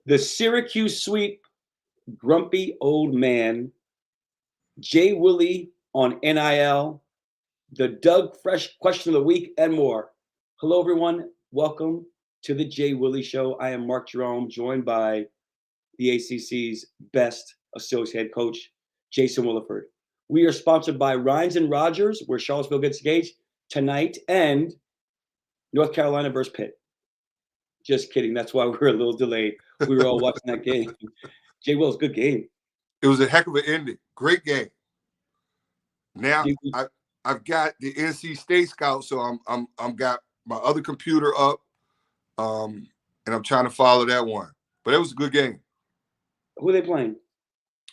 The Syracuse sweep, grumpy old man, JWILLY on NIL, the Doug Fresh question of the week, and more. Hello, everyone. Welcome to the JWILLY Show. I am Mark Jerome, joined by the ACC's best associate coach, Jason Williford. We are sponsored by Rhines and Rogers, where Charlottesville gets engaged tonight, and North Carolina versus Pitt. Just kidding. That's why we're a little delayed. We were all watching that game. J. Will's good game. It was a heck of an ending. Great game. Now I've got the NC State scout, so I'm got my other computer up, and I'm trying to follow that one. But it was a good game. Who are they playing?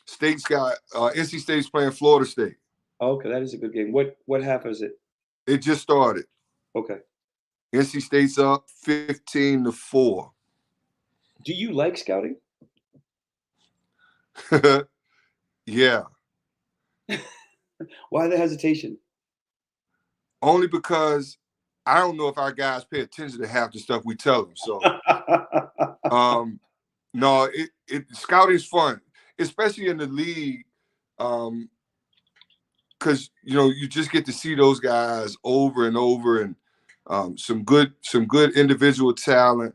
State's got NC State's playing Florida State. Oh, okay, that is a good game. What half is it? It just started. Okay. NC State's up 15-4. Do you like scouting? Yeah. Why the hesitation? Only because I don't know if our guys pay attention to half the stuff we tell them. So, no, scouting's fun, especially in the league, because you just get to see those guys over and over, and some good individual talent.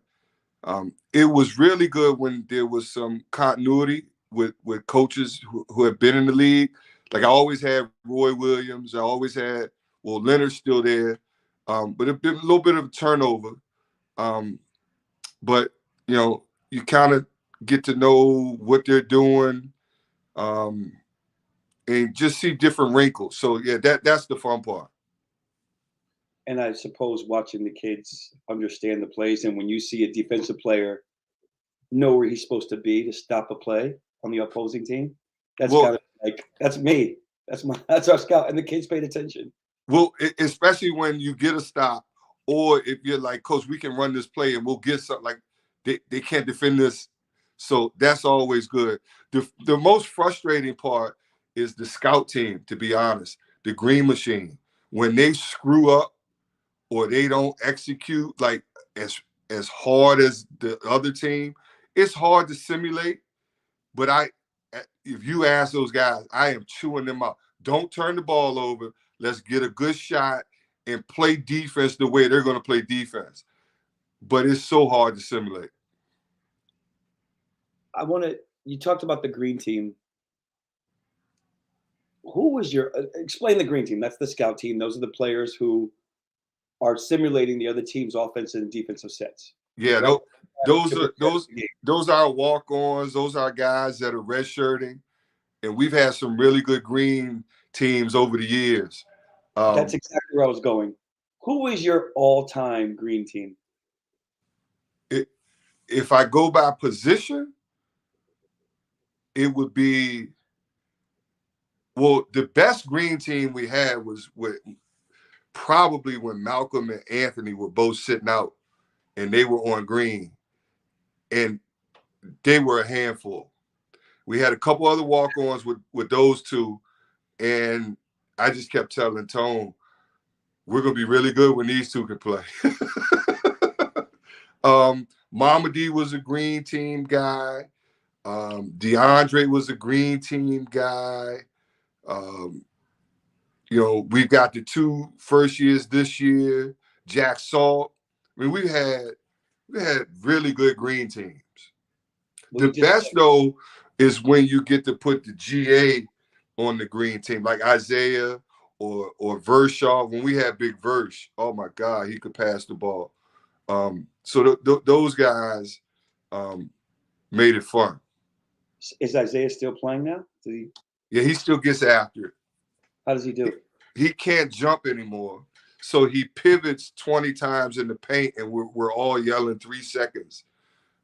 It was really good when there was some continuity with coaches who have been in the league. Like I always had Roy Williams. I always had, Leonard's still there. But it's been a little bit of a turnover. But, you kind of get to know what they're doing, and just see different wrinkles. So, yeah, that's the fun part. And I suppose watching the kids understand the plays, and when you see a defensive player know where he's supposed to be to stop a play on the opposing team, that's kind of like, that's me. That's our scout, and the kids paid attention. Well, especially when you get a stop, or if you're like, Coach, we can run this play and we'll get something, like they can't defend this. So that's always good. The most frustrating part is the scout team, to be honest, the green machine. When they screw up or they don't execute like as hard as the other team, it's hard to simulate. But if you ask those guys, I am chewing them out. Don't turn the ball over. Let's get a good shot and play defense the way they're going to play defense. But it's so hard to simulate. You talked about the green team. Who was explain the green team? That's the scout team. Those are the players who are simulating the other team's offensive and defensive sets. Yeah, right? Those are walk-ons. Those are guys that are redshirting. And we've had some really good green teams over the years. That's exactly where I was going. Who is your all-time green team? If I go by position, it would be, the best green team we had was probably when Malcolm and Anthony were both sitting out and they were on green. And they were a handful. We had a couple other walk-ons with those two, and I just kept telling Tone, we're going to be really good when these two can play. Mama D was a green team guy. DeAndre was a green team guy. We've got the 2 first years this year, Jack Salt. I mean, we had really good green teams. The best, though, is when you get to put the GA on the green team, like Isaiah or Vershaw. When we had Big Versh, oh my God, he could pass the ball. So those guys made it fun. Is Isaiah still playing now? Yeah, he still gets after it. How does he do it? He can't jump anymore, so he pivots 20 times in the paint, and we're all yelling 3 seconds.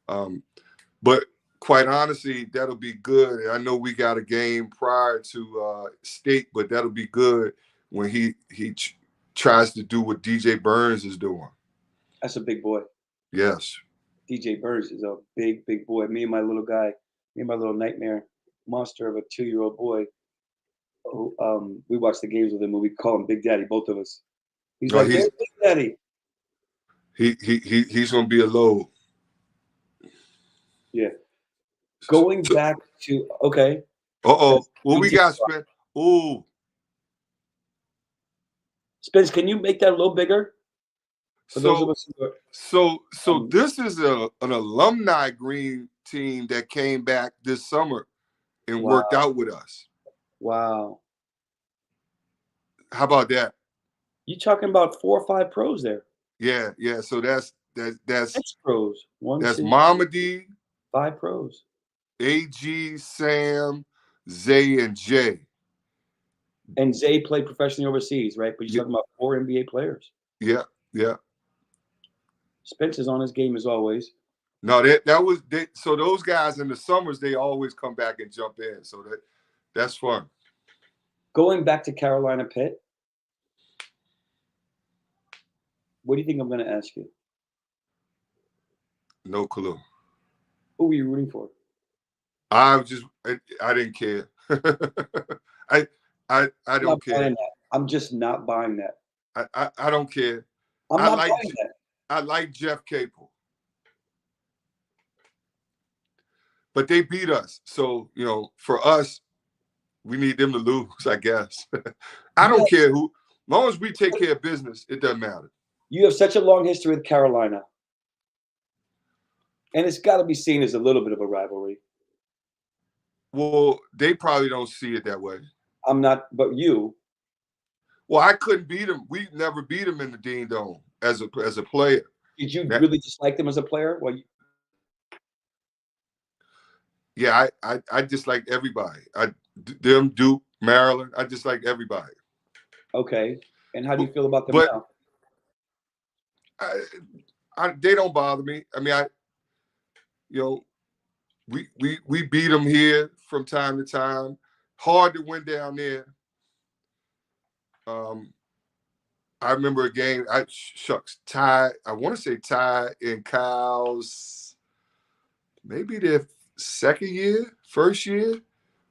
But quite honestly, that'll be good. I know we got a game prior to state, but that'll be good when he tries to do what DJ Burns is doing. That's a big boy. Yes. DJ Burns is a big, big boy. Me and my little nightmare monster of a 2-year-old boy. We watch the games with him and we call him Big Daddy, both of us. He's like, Big Daddy. He's gonna be a load. Yeah. Going back to okay. Uh-oh. What we got, Spence? Ooh. Spence, can you make that a little bigger? For those of So us who are, so this is an alumni green team that came back this summer and wow. worked out with us. Wow. How about that? You talking about 4 or 5 pros there? Yeah. So that's 6 pros. 1, that's 2, Mama D, 5 pros. AG, Sam, Zay, and Jay. And Zay played professionally overseas, right? But you're talking about 4 NBA players. Yeah. Spence is on his game as always. No, that was so those guys in the summers they always come back and jump in. So that's fun. Going back to Carolina Pitt, what do you think I'm going to ask you? No clue. Who were you rooting for? I didn't care. I don't care. I'm just not buying that. I don't care. I'm not buying that. I like Jeff Capel. But they beat us. So, for us, we need them to lose, I guess. I don't care who. As long as we take care of business, it doesn't matter. You have such a long history with Carolina. And it's got to be seen as a little bit of a rivalry. Well, they probably don't see it that way. I'm not, but you. Well, I couldn't beat them. We never beat them in the Dean Dome as a player. Did you really dislike them as a player? Well, yeah, I dislike everybody. Them, Duke, Maryland. I dislike everybody. Okay, and how do you feel about them now? They don't bother me. I mean, we beat them here from time to time. Hard to win down there. I remember a game. Ty. I want to say Ty and Kyle's maybe their first year.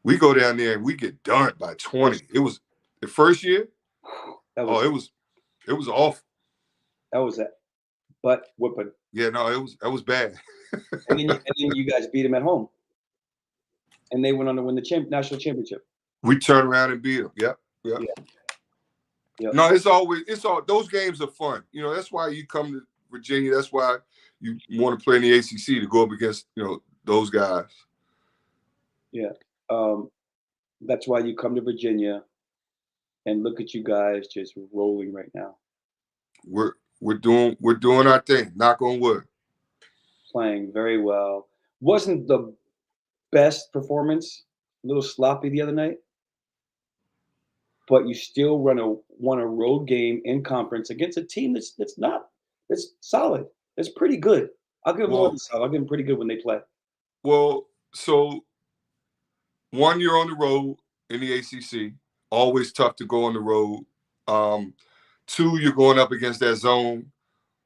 We go down there and we get dunked by 20. It was the first year. It was awful. That was that butt whooping. Yeah, no, that was bad. and then you guys beat them at home, and they went on to win the national championship. We turned around and beat them. Yep. No, it's all those games are fun. That's why you come to Virginia. That's why you want to play in the ACC to go up against those guys. Yeah, that's why you come to Virginia, and look at you guys just rolling right now. We're doing our thing. Knock on wood. Playing very well. Wasn't the best performance. A little sloppy the other night, but you still won a road game in conference against a team that's solid. It's pretty good. I'll give them more than solid. I'll give them pretty good when they play. Well, so 1 year on the road in the ACC, always tough to go on the road. 2, you're going up against that zone.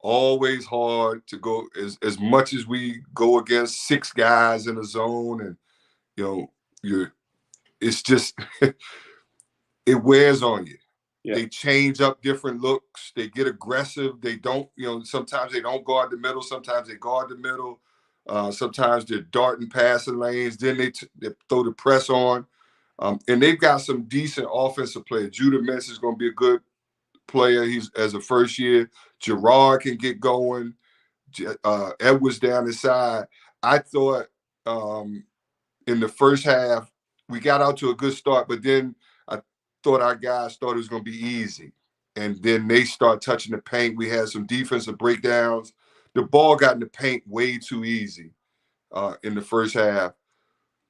Always hard to go as much as we go against 6 guys in a zone, and it's just it wears on you. Yeah. They change up different looks. They get aggressive. They don't, sometimes they don't guard the middle. Sometimes they guard the middle. Sometimes they're darting passing lanes. Then they throw the press on. And they've got some decent offensive players. Judah Mintz is going to be a good player. He's as a first year. Gerard can get going. Edwards down the side. I thought in the first half, we got out to a good start, but then I thought our guys thought it was going to be easy. And then they start touching the paint. We had some defensive breakdowns. The ball got in the paint way too easy in the first half.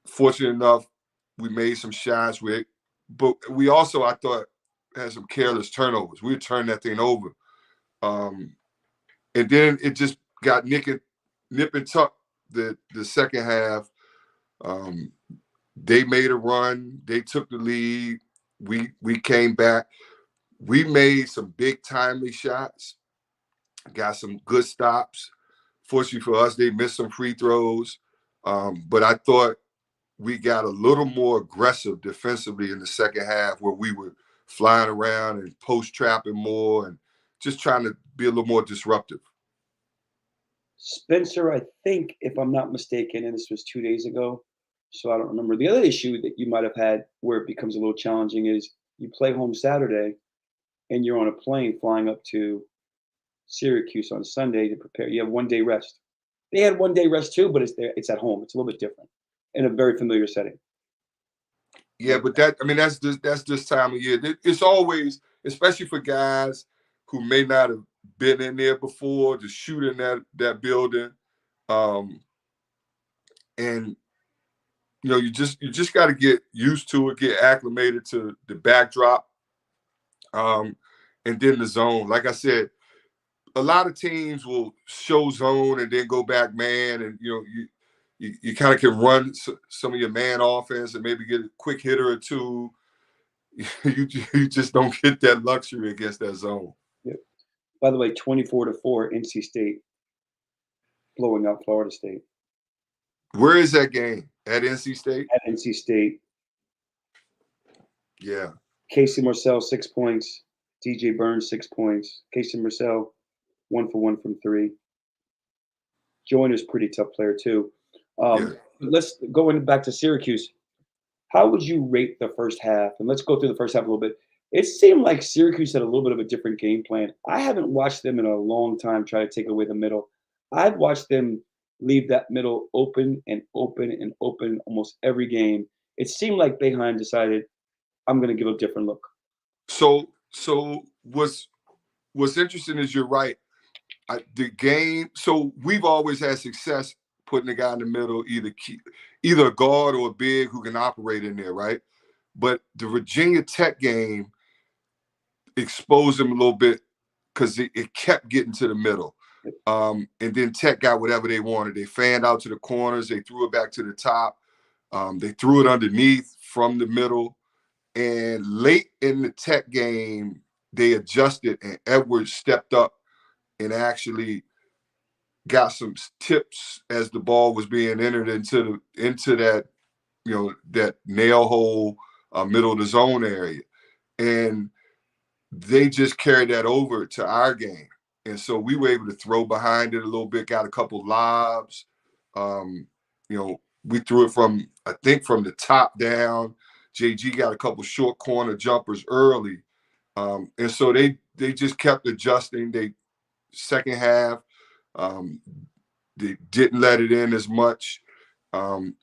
Fortunate enough, we made some shots. But we also, I thought, had some careless turnovers. We would turn that thing over. And then it just got nip and tuck the second half. They made a run. They took the lead. We came back. We made some big timely shots. Got some good stops. Fortunately for us, they missed some free throws. But I thought we got a little more aggressive defensively in the second half, where we were flying around and post trapping more and just trying to be a little more disruptive. Spencer, I think, if I'm not mistaken, and this was 2 days ago, So I don't remember. The other issue that you might have had where it becomes a little challenging is you play home Saturday and you're on a plane flying up to Syracuse on Sunday to prepare. You have 1 day rest. They had 1 day rest too, but it's there. It's at home. It's a little bit different in a very familiar setting. Yeah, but that's this time of year. It's always, especially for guys who may not have been in there before, to shoot in that building, and you just got to get used to it, get acclimated to the backdrop, and then the zone. Like I said, a lot of teams will show zone and then go back man, and you kind of can run some of your man offense and maybe get a quick hitter or two. you just don't get that luxury against that zone. Yep. By the way, 24-4, NC State blowing out Florida State. Where is that game? At NC State? At NC State. Yeah. Casey Marcel, 6 points. DJ Burns, 6 points. Casey Marcel, 1 for 1 from 3. Joyner's pretty tough player too. Yeah. Let's go back to Syracuse. How would you rate the first half? And let's go through the first half a little bit. It seemed like Syracuse had a little bit of a different game plan. I haven't watched them in a long time try to take away the middle. I've watched them leave that middle open and open and open almost every game. It seemed like Boeheim decided, I'm going to give a different look. So what's interesting is you're right. The game. So we've always had success putting a guy in the middle, either a guard or a big who can operate in there, right? But the Virginia Tech game exposed them a little bit because it kept getting to the middle. And then Tech got whatever they wanted. They fanned out to the corners. They threw it back to the top. They threw it underneath from the middle. And late in the Tech game, they adjusted, and Edwards stepped up and actually got some tips as the ball was being entered into that, that nail hole, middle of the zone area. And they just carried that over to our game. And so we were able to throw behind it a little bit, got a couple lobs. We threw it from the top down. JG got a couple short corner jumpers early. And so they just kept adjusting. They second half, they didn't let it in as much. And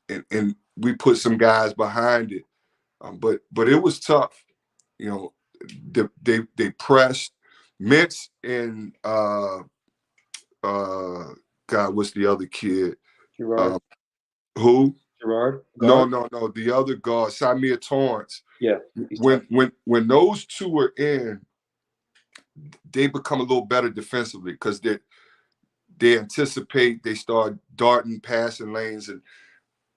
we put some guys behind it. But it was tough. They pressed. Mintz and God, what's the other kid? Gerard. Who? Gerard? No. The other guard, Samir Torrance. Yeah. When those two are in, they become a little better defensively because they anticipate, they start darting passing lanes, and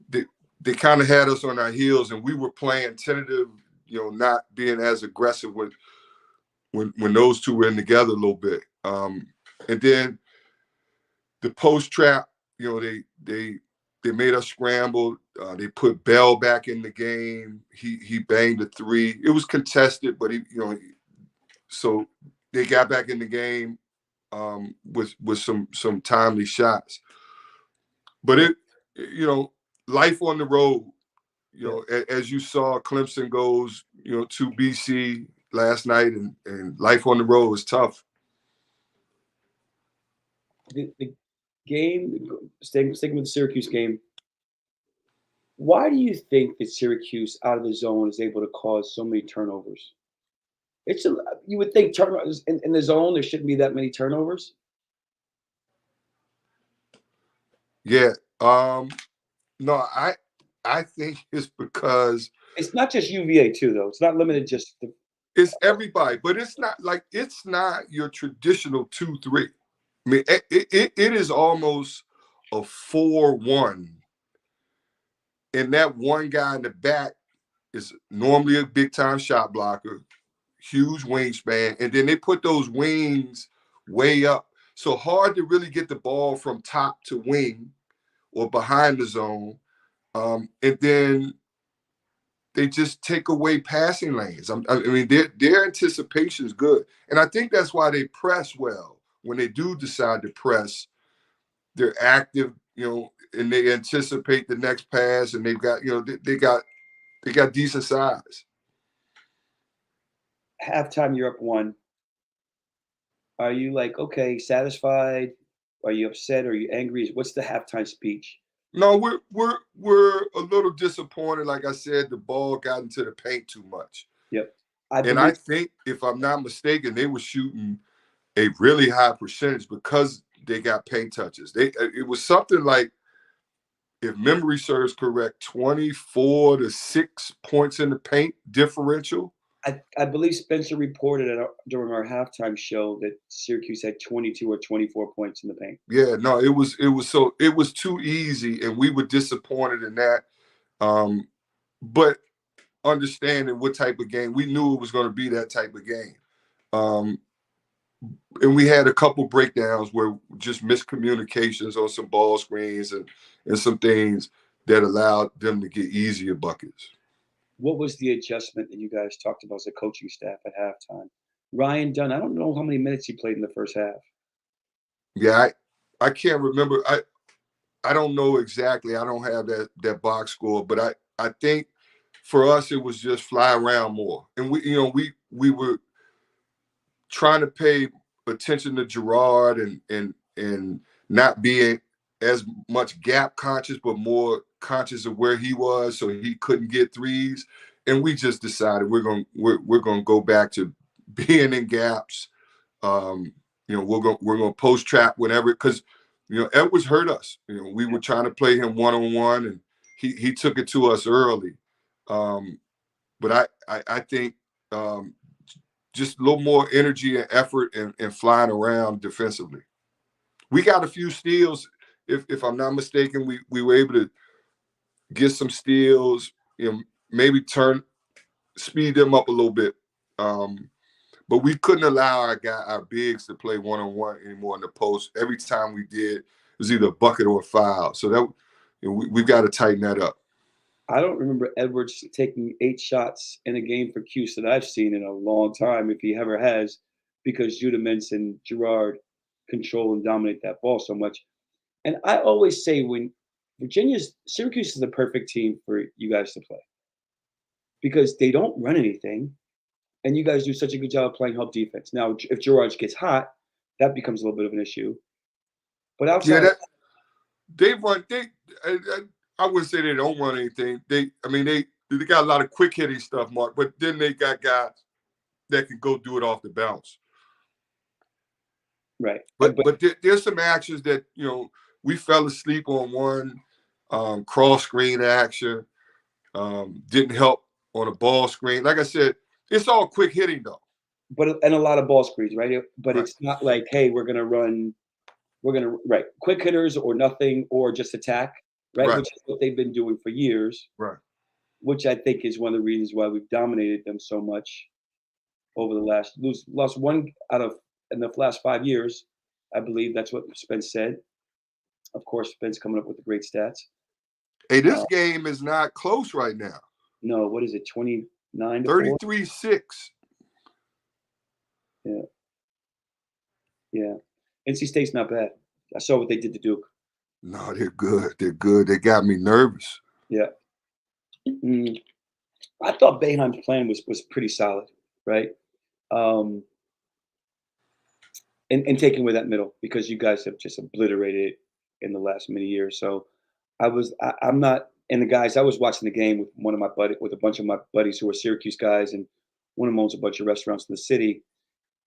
they kind of had us on our heels, and we were playing tentative, not being as aggressive when those two were in together a little bit. And then the post trap, they made us scramble. They put Bell back in the game. He banged a 3. It was contested, but so they got back in the game with some timely shots. But life on the road, as you saw, Clemson goes, to BC last night, and life on the road is tough. The game, sticking with the Syracuse game, why do you think that Syracuse out of the zone is able to cause so many turnovers? You would think turnovers in the zone, there shouldn't be that many turnovers. Yeah. No, I think it's because it's not just UVA too, though. It's not limited just to. It's everybody, but it's not your traditional 2-3. I mean, it is almost a 4-1. And that one guy in the back is normally a big-time shot blocker, huge wingspan, and then they put those wings way up. So hard to really get the ball from top to wing or behind the zone. And then they just take away passing lanes. I mean, their anticipation is good. And I think that's why they press well. When they do decide to press, they're active, and they anticipate the next pass, and they've got, they got decent size. Halftime, you're up 1. Are you like, okay, satisfied? Are you upset? Are you angry? What's the halftime speech? No, we're a little disappointed. Like I said, the ball got into the paint too much. Yep. I think, if I'm not mistaken, they were shooting a really high percentage because they got paint touches. It was something like, if memory serves correct, 24 to 6 points in the paint differential. I believe Spencer reported during our halftime show that Syracuse had 22 or 24 points in the paint. Yeah, no, it was too easy, and we were disappointed in that. But understanding what type of game, we knew it was going to be that type of game. And we had a couple breakdowns where just miscommunications on some ball screens and some things that allowed them to get easier buckets. What was the adjustment that you guys talked about as a coaching staff at halftime? Ryan Dunn, I don't know how many minutes he played in the first half. Yeah, I can't remember. I don't know exactly. I don't have that box score, but I think for us it was just fly around more. And we were trying to pay attention to Gerard and not being as much gap conscious, but more conscious of where he was, so he couldn't get threes. And we just decided we're gonna go back to being in gaps. We're gonna post trap whenever, because Edwards hurt us. We were trying to play him one-on-one, and he took it to us early. But I think just a little more energy and effort and flying around defensively. We got a few steals. If I'm not mistaken, we were able to get some steals, maybe speed them up a little bit. But we couldn't allow our bigs to play one-on-one anymore in the post. Every time we did, it was either a bucket or a foul. So that we've got to tighten that up. I don't remember Edwards taking 8 shots in a game for Cuse that I've seen in a long time, if he ever has, because Judah Mintz and Gerard control and dominate that ball so much. And I always say, when Syracuse is the perfect team for you guys to play, because they don't run anything, and you guys do such a good job of playing help defense. Now, if Gerard gets hot, that becomes a little bit of an issue. But outside, they run. I wouldn't say they don't run anything. They got a lot of quick hitting stuff, Mark. But then they got guys that can go do it off the bounce. Right. But there's some actions that we fell asleep on. One cross screen action didn't help on a ball screen. Like I said, it's all quick hitting though. And a lot of ball screens, right? But right. It's not like, hey, we're gonna quick hitters or nothing, or just attack, right? Which is what they've been doing for years. Right. Which I think is one of the reasons why we've dominated them so much over the lost one out of in the last 5 years. I believe that's what Spence said. Of course, Spence coming up with the great stats. Hey, this game is not close right now. No, what is it? 29 to 33-6. Yeah. Yeah. NC State's not bad. I saw what they did to Duke. No, they're good. They're good. They got me nervous. Yeah. I thought Boeheim's plan was pretty solid, right? And taking away that middle, because you guys have just obliterated it in the last many years. So I'm not. And the guys, I was watching the game with with a bunch of my buddies who are Syracuse guys, and one of them owns a bunch of restaurants in the city.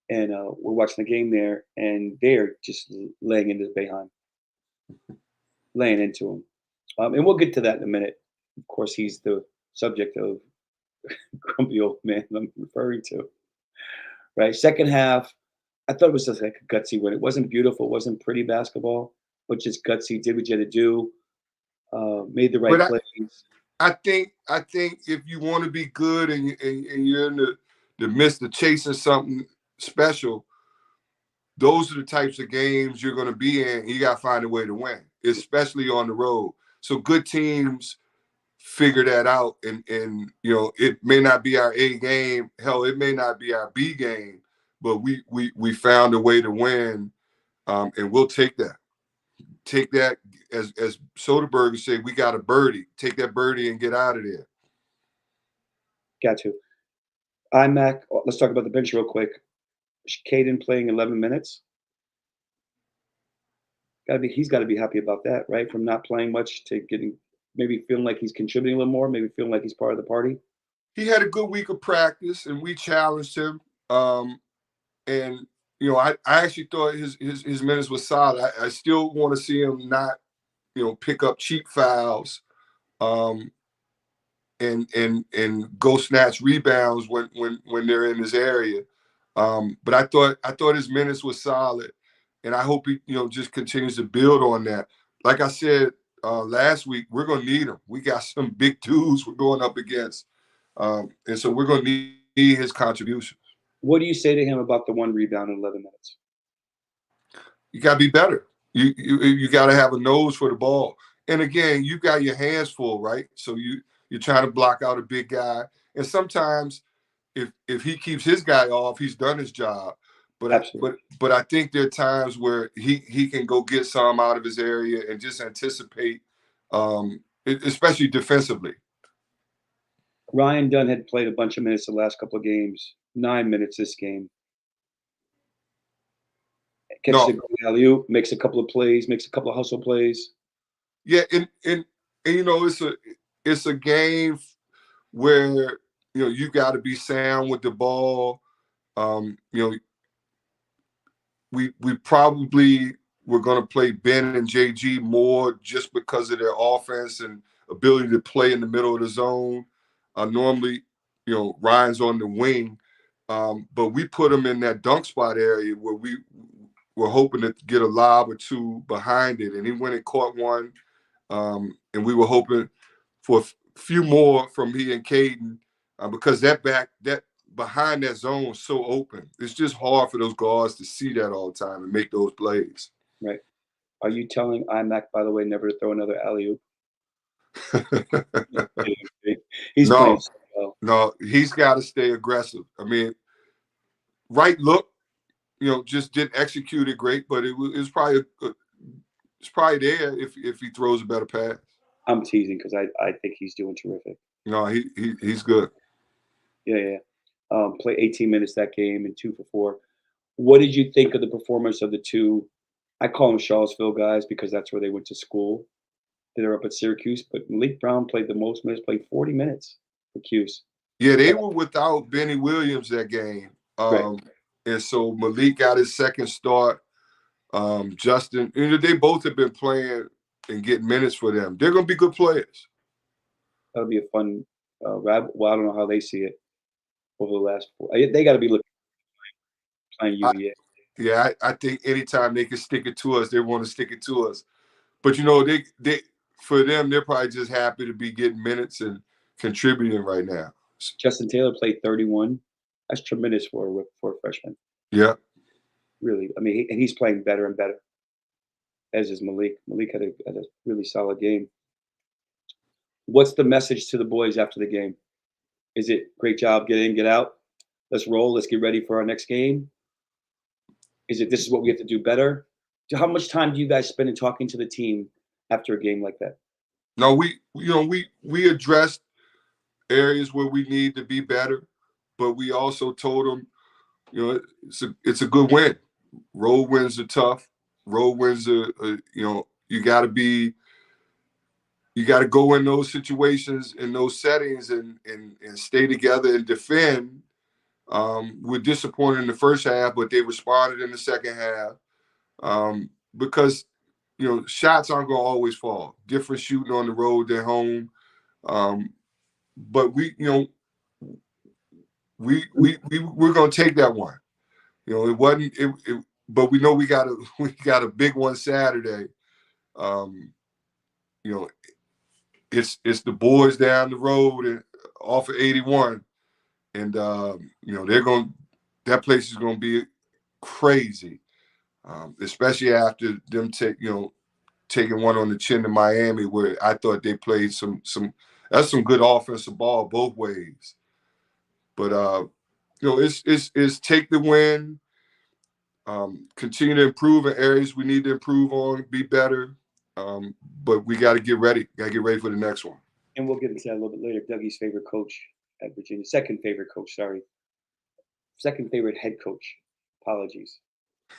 And we're watching the game there, and they're just laying into Boeheim, laying into him. And we'll get to that in a minute. Of course, he's the subject of grumpy old man I'm referring to. Right? Second half, I thought it was just like a gutsy win. It wasn't beautiful, it wasn't pretty basketball, but just gutsy. Did what you had to do. Made the right plays. I think if you want to be good and you're in the midst of chasing something special, those are the types of games you're going to be in. You got to find a way to win, especially on the road. So good teams figure that out, and it may not be our A game. Hell, it may not be our B game, but we found a way to win, and we'll take that. take that, as Soderbergh say, we got a birdie. Take that birdie and get out of there. Got to. IMAC, let's talk about the bench real quick. Caden playing 11 minutes. He's got to be happy about that, right? From not playing much to getting, maybe feeling like he's contributing a little more, maybe feeling like he's part of the party. He had a good week of practice, and we challenged him. And I actually thought his minutes was solid. I still want to see him not, pick up cheap fouls, and go snatch rebounds when they're in his area. But I thought his minutes was solid, and I hope he just continues to build on that. Like I said last week, we're gonna need him. We got some big dudes we're going up against, and so we're gonna need his contribution. What do you say to him about the 1 rebound in 11 minutes? You got to be better. You got to have a nose for the ball. And again, you got your hands full, right? So you're trying to block out a big guy. And sometimes if he keeps his guy off, he's done his job. But I think there are times where he can go get some out of his area and just anticipate, especially defensively. Ryan Dunn had played a bunch of minutes the last couple of games. 9 minutes this game. Catches a great alley-oop, makes a couple of plays, makes a couple of hustle plays. Yeah, and it's a game where you got to be sound with the ball. We probably were going to play Ben and JG more just because of their offense and ability to play in the middle of the zone. Normally, Ryan's on the wing, but we put him in that dunk spot area where we were hoping to get a lob or two behind it, and he went and caught one. And we were hoping for a few more from he and Caden, because that behind that zone is so open. It's just hard for those guards to see that all the time and make those plays. Right. Are you telling IMAC, by the way, never to throw another alley-oop? He's playing so well. No, he's got to stay aggressive. I mean, right look, just didn't execute it great, but it was probably it's probably there if he throws a better pass. I'm teasing because I think he's doing terrific. No, he's good. Yeah. Play 18 minutes that game and 2 for 4. What did you think of the performance of the two? I call them Charlottesville guys because that's where they went to school. They're up at Syracuse, but Malik Brown played the most minutes, played 40 minutes for Cuse. Yeah, they were without Benny Williams that game. Right. And so Malik got his second start. Justin, they both have been playing and getting minutes for them. They're going to be good players. That'll be a fun rabbit. Well, I don't know how they see it over the last 4. They got to be looking playing UVA. Yeah, I think anytime they can stick it to us, they want to stick it to us. But they for them, they're probably just happy to be getting minutes and contributing right now. Justin Taylor played 31. That's tremendous for a freshman. Yeah. Really. I mean, and he's playing better and better, as is Malik. Malik had a really solid game. What's the message to the boys after the game? Is it great job, get in, get out? Let's roll. Let's get ready for our next game. Is it this is what we have to do better? How much time do you guys spend in talking to the team after a game like that? No, we addressed areas where we need to be better, but we also told them, it's a good win. Road wins are tough. Road wins are you got to go in those situations, in those settings, and stay together and defend. We're disappointed in the first half, but they responded in the second half, because shots aren't going to always fall. Different shooting on the road than home, but we're going to take that one. It wasn't it, but we know we got a big one Saturday. It's the boys down the road and off of 81, and that place is going to be crazy, especially after them taking one on the chin to Miami, where I thought they played some good offensive ball both ways. But it's take the win. Continue to improve in areas we need to improve on, be better. But we got to get ready. Got to get ready for the next one. And we'll get into that a little bit later. Dougie's favorite coach at Virginia, second favorite coach. Sorry, second favorite head coach. Apologies.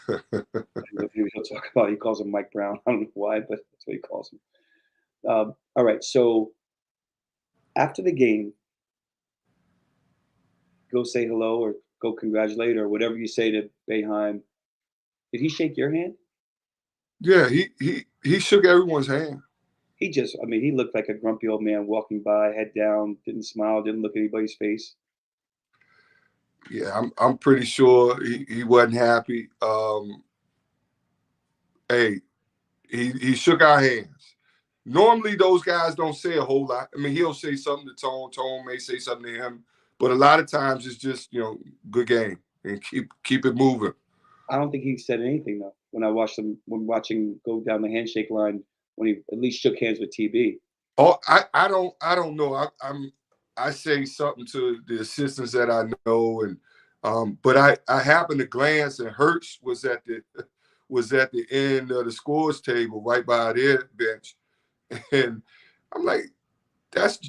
I don't know if he'll talk about. He calls him Mike Brown. I don't know why, but that's what he calls him. All right. So after the game, go say hello or go congratulate or whatever you say to Boeheim. Did he shake your hand? Yeah, he shook everyone's hand. He just, I mean, he looked like a grumpy old man walking by, head down, didn't smile, didn't look at anybody's face. Yeah, I'm pretty sure he wasn't happy. Hey, he shook our hands. Normally, those guys don't say a whole lot. I mean, he'll say something to Tone. Tone may say something to him, but a lot of times it's just good game and keep it moving. I don't think he said anything though. When I watched him, when watching go down the handshake line, when he at least shook hands with TB. Oh, I don't know. I say something to the assistants that I know, and but I happened to glance, and Hurts was at the end of the scores table right by their bench, and I'm like, that's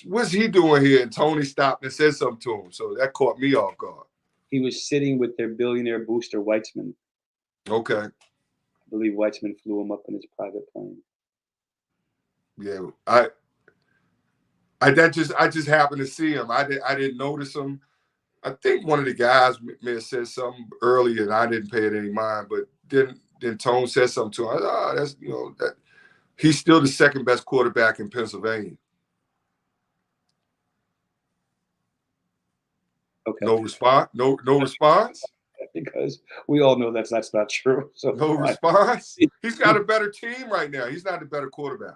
what's he doing here? And Tony stopped and said something to him, so that caught me off guard. He was sitting with their billionaire booster Weitzman. Okay. I believe Weitzman flew him up in his private plane. Yeah, I just happened to see him. I didn't notice him. I think one of the guys may have said something earlier, and I didn't pay it any mind. But then Tone said something to him. I thought, that's that he's still the second best quarterback in Pennsylvania. Okay. No response. No response. Because we all know that's not true. So no response. He's got a better team right now. He's not a better quarterback.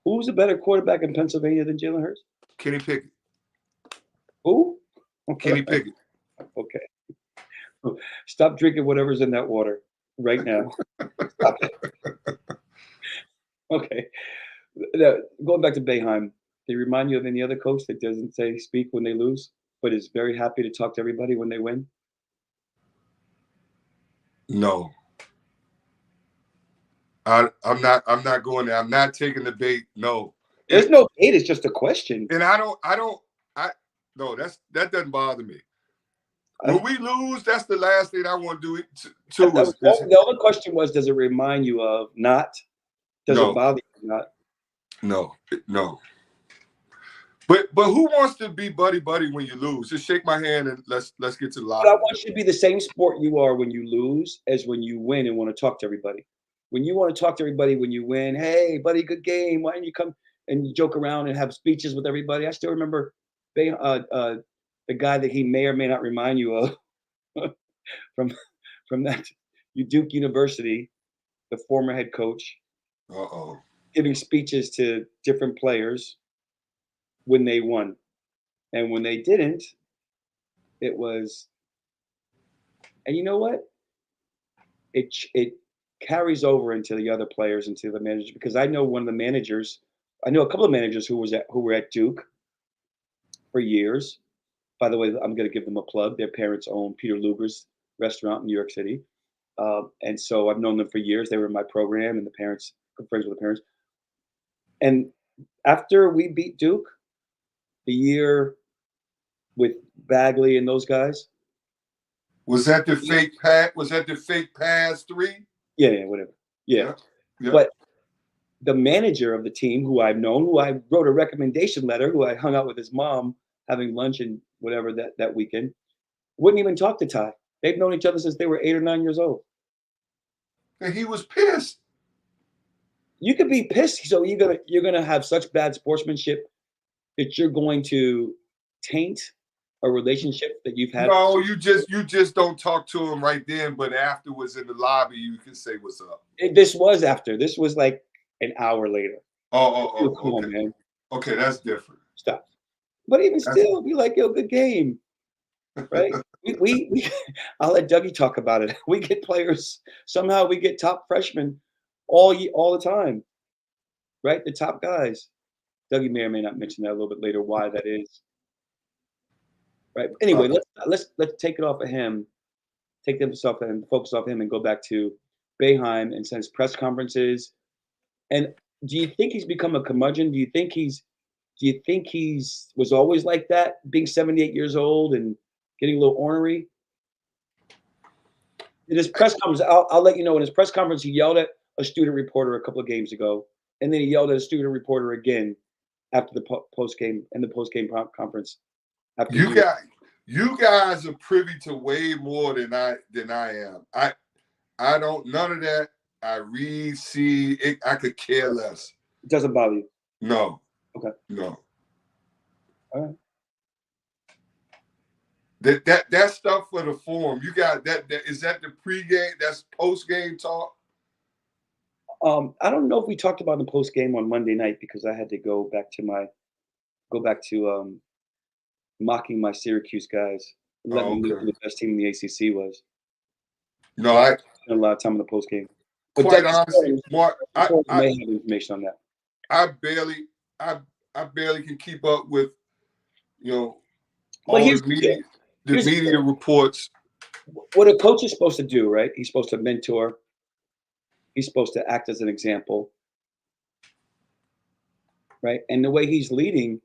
Who's a better quarterback in Pennsylvania than Jalen Hurts? Kenny Pickett. Who? Kenny Pickett. Okay. Stop drinking whatever's in that water right now. Stop it. Okay. Now, going back to Boeheim, they remind you of any other coach that doesn't say speak when they lose, but is very happy to talk to everybody when they win? No. I'm not going there. I'm not taking the bait. No. There's no bait. It's just a question. And no, that doesn't bother me. When we lose, that's the last thing I want to do. The other question was, does it remind you of not? Does it bother you not? No. But who wants to be buddy when you lose? Just shake my hand and let's get to the locker. But I want you to be the same sport you are when you lose as when you win and want to talk to everybody. When you want to talk to everybody when you win, hey buddy, good game. Why don't you come and you joke around and have speeches with everybody? I still remember the guy that he may or may not remind you of from that Duke University, the former head coach, giving speeches to different players when they won. And when they didn't, it was, and you know what? It carries over into the other players, into the managers, because I know I know a couple of managers who were at Duke for years. By the way, I'm going to give them a plug. Their parents own Peter Luger's restaurant in New York City. And so I've known them for years. They were in my program, and the parents, good friends with the parents. And after we beat Duke, the year with Bagley and those guys. Was that the fake pass? Was that the fake pass 3? Yeah, whatever. Yeah. But the manager of the team, who I've known, who I wrote a recommendation letter, who I hung out with his mom having lunch and whatever that weekend, wouldn't even talk to Ty. They've known each other since they were 8 or 9 years old. And he was pissed. You could be pissed. So you're gonna have such bad sportsmanship that you're going to taint a relationship that you've had. No, you just don't talk to him right then, but afterwards in the lobby, you can say what's up. This was after. This was like an hour later. Oh, come on, man. Okay, that's different. Stop. But even still, be like, yo, good game, right? we I'll let Dougie talk about it. We get players, somehow we get top freshmen all the time, right? The top guys. Dougie may or may not mention that a little bit later, why that is. Right. Anyway, let's take it off of him take them off and focus off him and go back to Boeheim and since press conferences. And do you think he's become a curmudgeon? Do you think he's was always like that, being 78 years old and getting a little ornery? In his press conference, I'll let you know. In his press conference, he yelled at a student reporter a couple of games ago, and then he yelled at a student reporter again after the post game and the post game conference. After You guys are privy to way more than I am. I don't none of that. I read, see it. I could care less. It doesn't bother you. No. Okay. No. All right. That stuff for the forum. You got that is that the pregame? That's post game talk. I don't know if we talked about the post game on Monday night because I had to go back to mocking my Syracuse guys, letting them know who the best team in the ACC was. No, I spent a lot of time in the post game. But quite honestly, Mark, I may have information on that. I barely can keep up with, all the media reports. What a coach is supposed to do, right? He's supposed to mentor. He's supposed to act as an example, right? And the way he's leading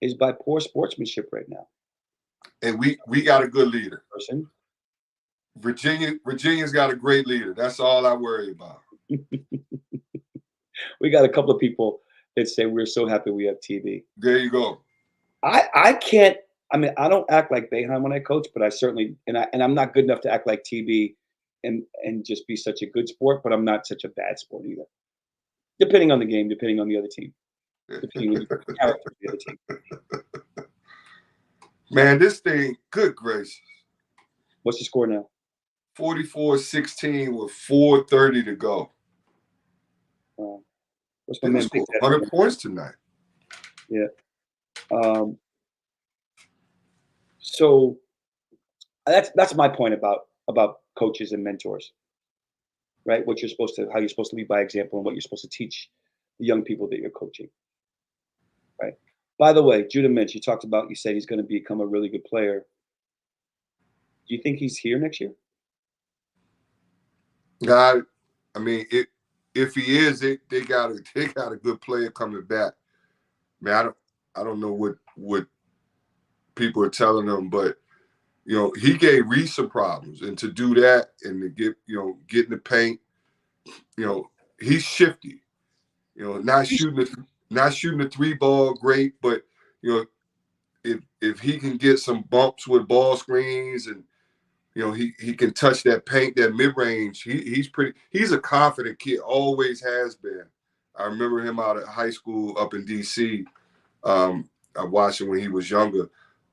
is by poor sportsmanship right now. And we got a good leader. Person. Virginia's got a great leader. That's all I worry about. We got a couple of people that say we're so happy we have TV. There you go. I can't. I mean, I don't act like Boeheim when I coach, but I certainly and I'm not good enough to act like TB and just be such a good sport. But I'm not such a bad sport either. Depending on the game, depending on the other team, depending on the character of the other team. Man, this thing, good gracious. What's the score now? 44-16 with 4:30 to go. What's my man? 100 points tonight. Yeah. So that's my point about coaches and mentors, right? How you're supposed to lead by example and what you're supposed to teach the young people that you're coaching, right? By the way, Judah Minch, you said he's going to become a really good player. Do you think he's here next year? God, I mean, if he is, they got a good player coming back. Man, I don't know what people are telling him, but he gave Reese some problems, and to do that and to get in the paint, he's shifty. Not shooting the three ball great, but if he can get some bumps with ball screens and he can touch that paint, that mid range. He's a confident kid, always has been. I remember him out of high school up in DC. I watched him when he was younger.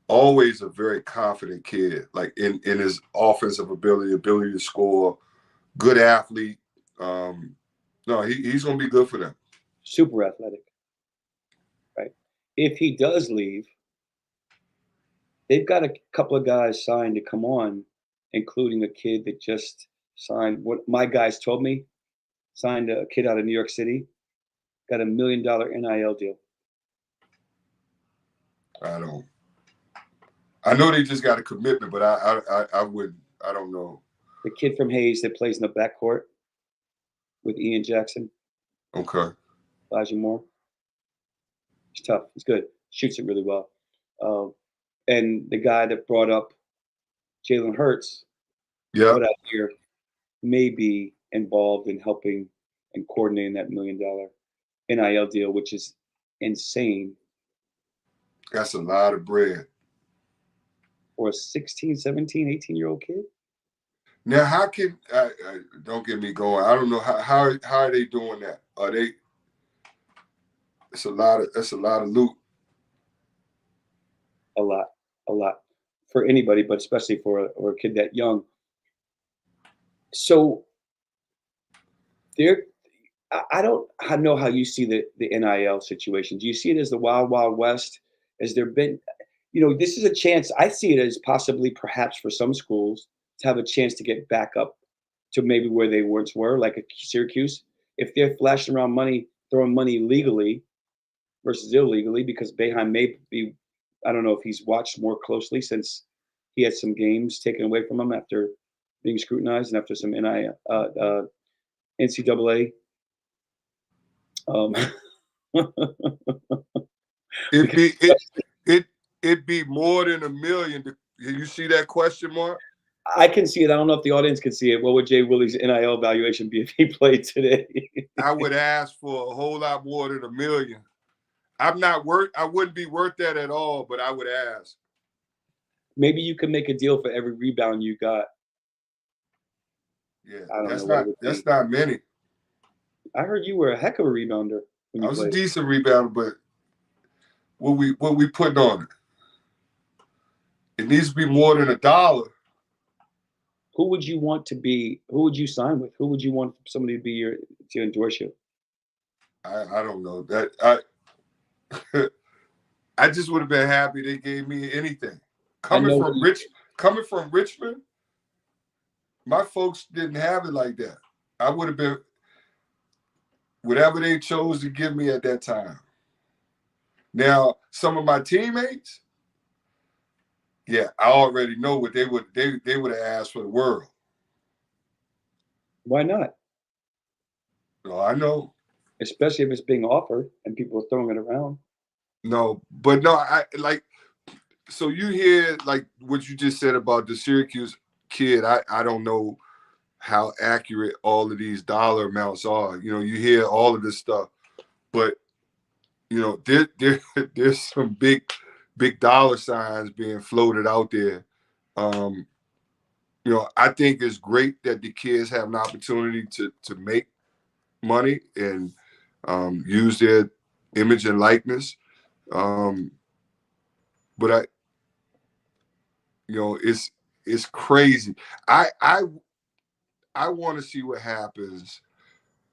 Always a very confident kid, like in his offensive ability to score, good athlete. No, he's gonna be good for them. Super athletic. Right. If he does leave, they've got a couple of guys signed to come on, including a kid that just signed. What my guys told me, signed a kid out of New York City, got $1 million NIL deal. I know they just got a commitment, but I don't know. The kid from Hayes that plays in the backcourt with Ian Jackson. Okay. Elijah Moore. He's tough. He's good. Shoots it really well. And the guy that brought up Jalen Hurts, out here, may be involved in helping and coordinating that $1 million NIL deal, which is insane. That's a lot of bread. For a 16, 17, 18-year-old kid? Now, how can don't get me going? I don't know how are they doing that? Are they? That's a lot of loot. A lot for anybody, but especially for a kid that young. So I don't know how you see the NIL situation. Do you see it as the wild, wild west? Has there been, this is a chance. I see it as possibly, perhaps for some schools, to have a chance to get back up to maybe where they once were, like a Syracuse. If they're flashing around money, throwing money legally versus illegally, because Boeheim may be, I don't know if he's watched more closely since he had some games taken away from him after being scrutinized, and after some NCAA. It'd be Because it'd be more than $1 million. You see that question mark? I can see it. I don't know if the audience can see it. What would Jay Willie's NIL valuation be if he played today? I would ask for a whole lot more than $1 million. I wouldn't be worth that at all, but I would ask. Maybe you could make a deal for every rebound you got. Yeah, I don't know what it would that's be. not many. I heard you were a heck of a rebounder when I you was played. a decent rebounder, but what we putting on it? It needs to be more than $1. Who would you want to be? Who would you sign with? Who would you want somebody to be to endorse you? I don't know that I just would have been happy they gave me anything. Coming from Richmond, my folks didn't have it like that. I would have been whatever they chose to give me at that time. Now, some of my teammates, yeah, I already know what they would have asked for the world. Why not? No, I know. Especially if it's being offered and people are throwing it around. No, but no, I like. So you hear like what you just said about the Syracuse kid. I don't know how accurate all of these dollar amounts are. You know, you hear all of this stuff, but you know, there's some big dollar signs being floated out there. You know, I think it's great that the kids have an opportunity to make money and use their image and likeness. But you know, it's crazy. I want to see what happens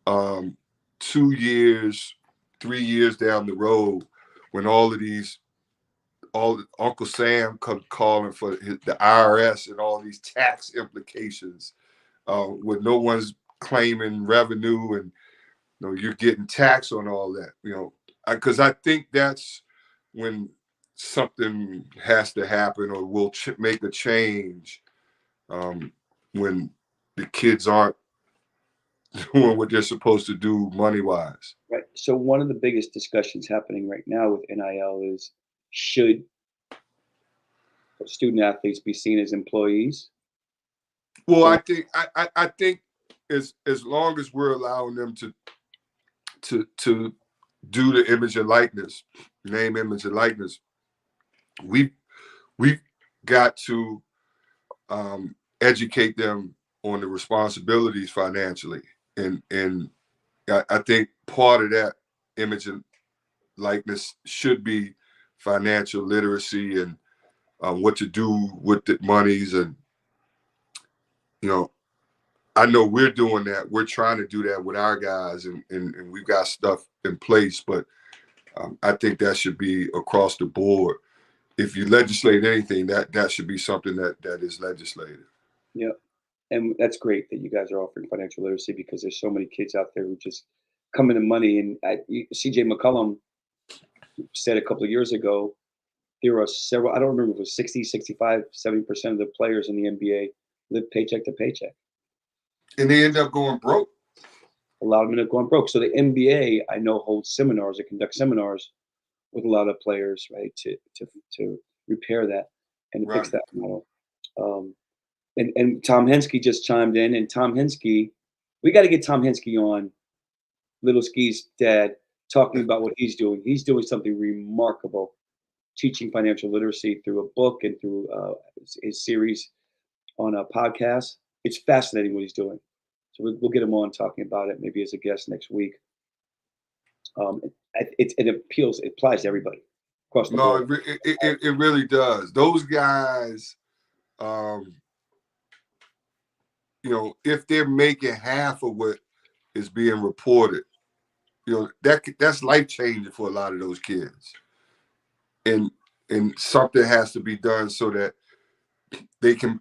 2 years, 3 years down the road when all Uncle Sam comes calling for the IRS and all these tax implications, when no one's claiming revenue and you know you're getting taxed on all that. You know, because I think that's when something has to happen or will make a change, when the kids aren't doing what they're supposed to do money wise. Right. So one of the biggest discussions happening right now with NIL is, should student athletes be seen as employees? Well, Or I think as long as we're allowing them to do the image and likeness, name, image, and likeness, we've got to educate them on the responsibilities financially, and I think part of that image and likeness should be financial literacy and what to do with the monies. And you know, I know we're doing that. We're trying to do that with our guys, and we've got stuff in place. But I think that should be across the board. If you legislate anything, that should be something that is legislated. yeah, and that's great that you guys are offering financial literacy, because there's so many kids out there who just come into money. And CJ McCollum said a couple of years ago, there are several, I don't remember if it was 60, 65, 70% of the players in the NBA live paycheck to paycheck. And they end up going broke. A lot of them have gone broke. So the NBA, I know, holds seminars or conducts seminars with a lot of players, right, to repair that and Right. fix that model. And Tom Henske just chimed in, and Tom Henske, we got to get Tom Henske on, Little Ski's dad, talking about what he's doing. He's doing something remarkable, teaching financial literacy through a book and through his series on a podcast. It's fascinating what he's doing. So we'll get him on talking about it, maybe as a guest next week. It applies to everybody across the No, board. it really does. Those guys, you know, if they're making half of what is being reported, you know, that's life changing for a lot of those kids. And something has to be done so that they can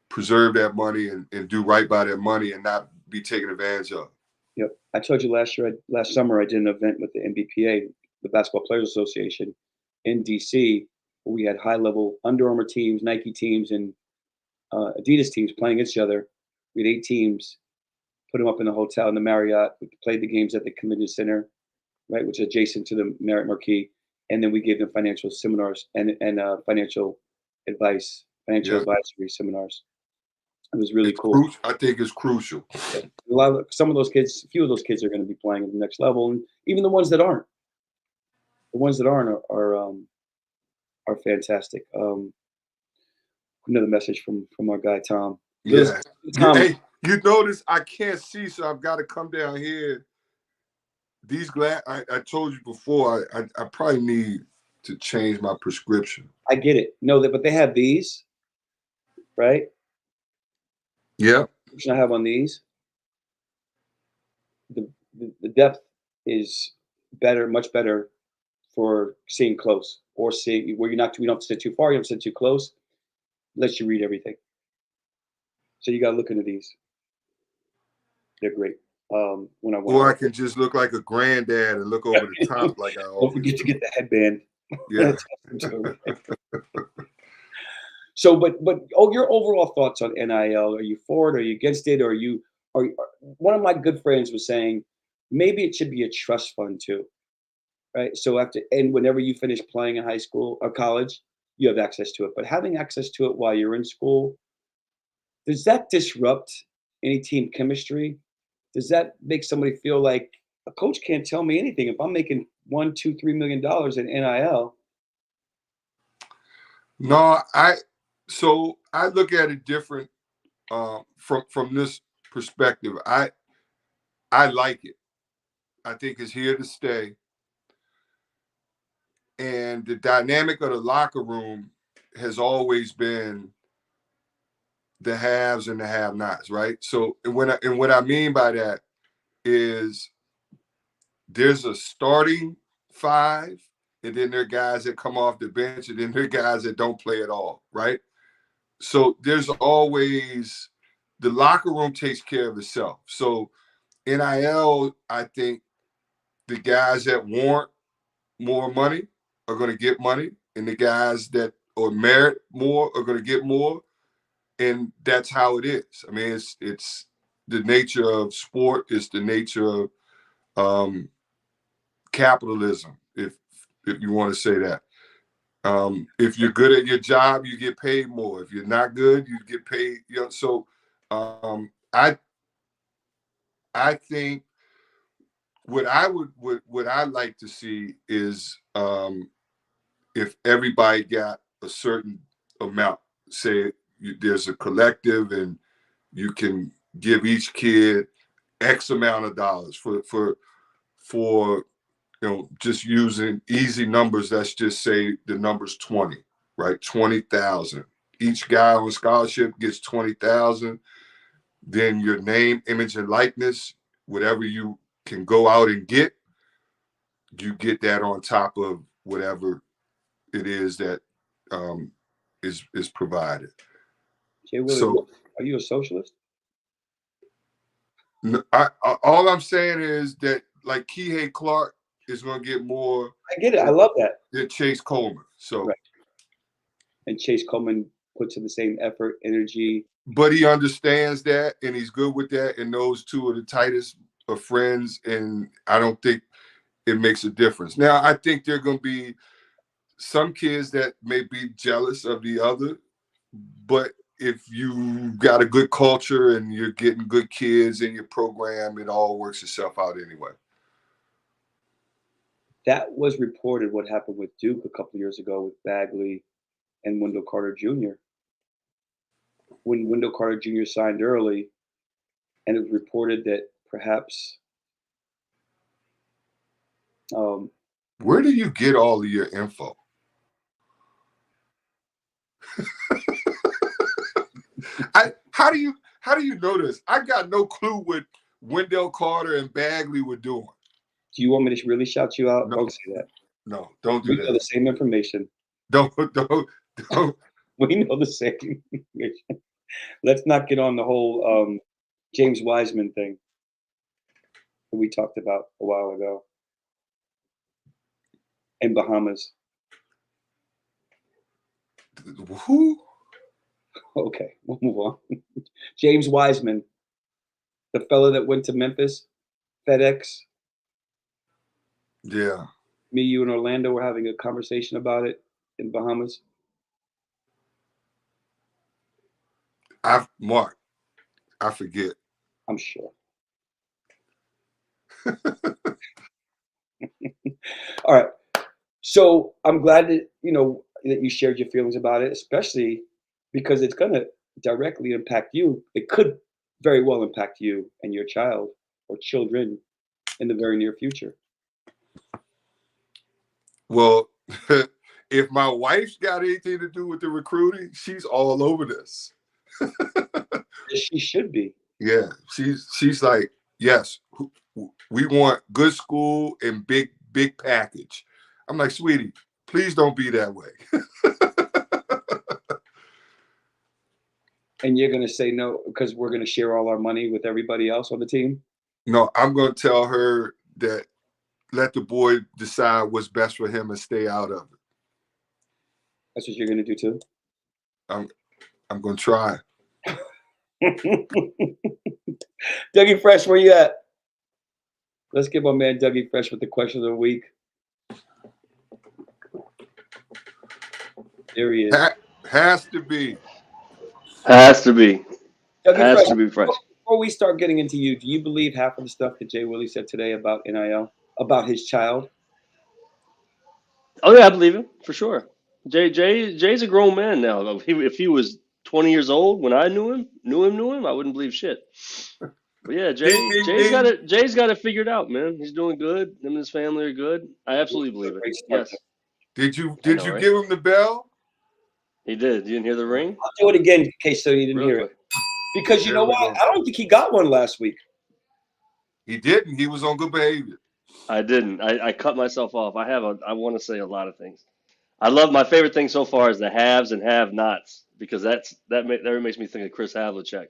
preserve that money and do right by their money and not be taken advantage of. Yep. I told you last summer, I did an event with the NBPA, the Basketball Players Association, in DC, where we had high level Under Armour teams, Nike teams, and Adidas teams playing each other. We had 8 teams, put them up in the hotel in the Marriott. We played the games at the Convention Center, right, which is adjacent to the Marriott Marquis. And then we gave them financial seminars and financial advice, financial Yeah. advisory seminars. It was really It's cool. I think it's crucial. Some of those kids, a few of those kids are going to be playing at the next level, and even the ones that aren't. The ones that aren't are fantastic. Another message from our guy Tom. Yeah. Tom, Hey, you notice I can't see, so I've got to come down here. These I told you before, I probably need to change my prescription. I get it. No, but they have these, right? Yeah. Which I have on these. The depth is better, much better for seeing close or seeing where you don't have to sit too far, you don't sit too close. Lets you read everything. So you got to look into these. They're great. Or I can just look like a granddad and look over the top like I always don't forget to do. get the headband. Yeah. So, but your overall thoughts on NIL? Are you for it? Are you against it? Or one of my good friends was saying maybe it should be a trust fund too, right? So whenever you finish playing in high school or college, you have access to it. But having access to it while you're in school, does that disrupt any team chemistry? Does that make somebody feel like a coach can't tell me anything if I'm making $1, $2, $3 million in NIL? No, I look at it different from this perspective. I like it. I think it's here to stay. And the dynamic of the locker room has always been the haves and the have-nots, right? So what I mean by that is there's a starting 5, and then there are guys that come off the bench, and then there are guys that don't play at all, right? So there's always the locker room takes care of itself. So NIL, I think the guys that want more money are going to get money, and the guys that or merit more are going to get more, and that's how it is. I mean, it's the nature of sport. It's the nature of capitalism, if you want to say that. If you're good at your job, you get paid more. If you're not good, you get paid. You know, so I think what I like to see is if everybody got a certain amount, say there's a collective and you can give each kid X amount of dollars for just using easy numbers. Let's just say the number's 20, right? 20,000. Each guy on scholarship gets 20,000. Then your name, image, and likeness, whatever you can go out and get, you get that on top of whatever it is that is provided. So, are you a socialist? All I'm saying is that like Kihei Clark is going to get more. I get it. I love that. Than Chase Coleman. So, right. And Chase Coleman puts in the same effort, energy. But he understands that, and he's good with that. And those two are the tightest of friends, and I don't think it makes a difference. Now, I think there are going to be some kids that may be jealous of the other, but if you got a good culture and you're getting good kids in your program, it all works itself out anyway. That was reported what happened with Duke a couple of years ago with Bagley and Wendell Carter Jr. When Wendell Carter Jr. signed early, and it was reported that perhaps where do you get all of your info? How do you know this? I got no clue what Wendell Carter and Bagley were doing. Do you want me to really shout you out? No. Don't say that. No, don't do we that. We know the same information. Don't. We know the same information. Let's not get on the whole James Wiseman thing that we talked about a while ago in Bahamas. Who? Okay, we'll move on. James Wiseman, the fellow that went to Memphis, FedEx. Yeah. Me, you, and Orlando were having a conversation about it in Bahamas. Mark, I forget. I'm sure. All right. So I'm glad that that you shared your feelings about it, especially because it's going to directly impact you. It could very well impact you and your child or children in the very near future. Well, if my wife's got anything to do with the recruiting, she's all over this. She should be. Yeah, she's like, yes, we want good school and big package. I'm like, sweetie, please don't be that way. And you're going to say no because we're going to share all our money with everybody else on the team? No, I'm going to tell her that let the boy decide what's best for him and stay out of it. That's what you're going to do too? I'm going to try. Dougie Fresh, where you at? Let's get my man Dougie Fresh with the question of the week. There he is. Has to be. Has to be. Dougie Has Fresh, to be fresh. Before we start getting into you, do you believe half of the stuff that Jay Willie said today about NIL, about his child? Oh yeah, I believe him for sure. Jay's a grown man now. If he was 20 years old when I knew him, I wouldn't believe shit. But yeah, Jay's got it figured out, man. He's doing good. Him and his family are good. I absolutely believe it. Yes. Did you give him the bell? He did. You didn't hear the ring? I'll do it again in case so you didn't Real hear quick. it. Because you know what? I don't think he got one last week. He didn't. He was on good behavior. I didn't. I cut myself off. I want to say a lot of things. I love my favorite thing so far is the haves and have-nots because that makes me think of Chris Havlicek.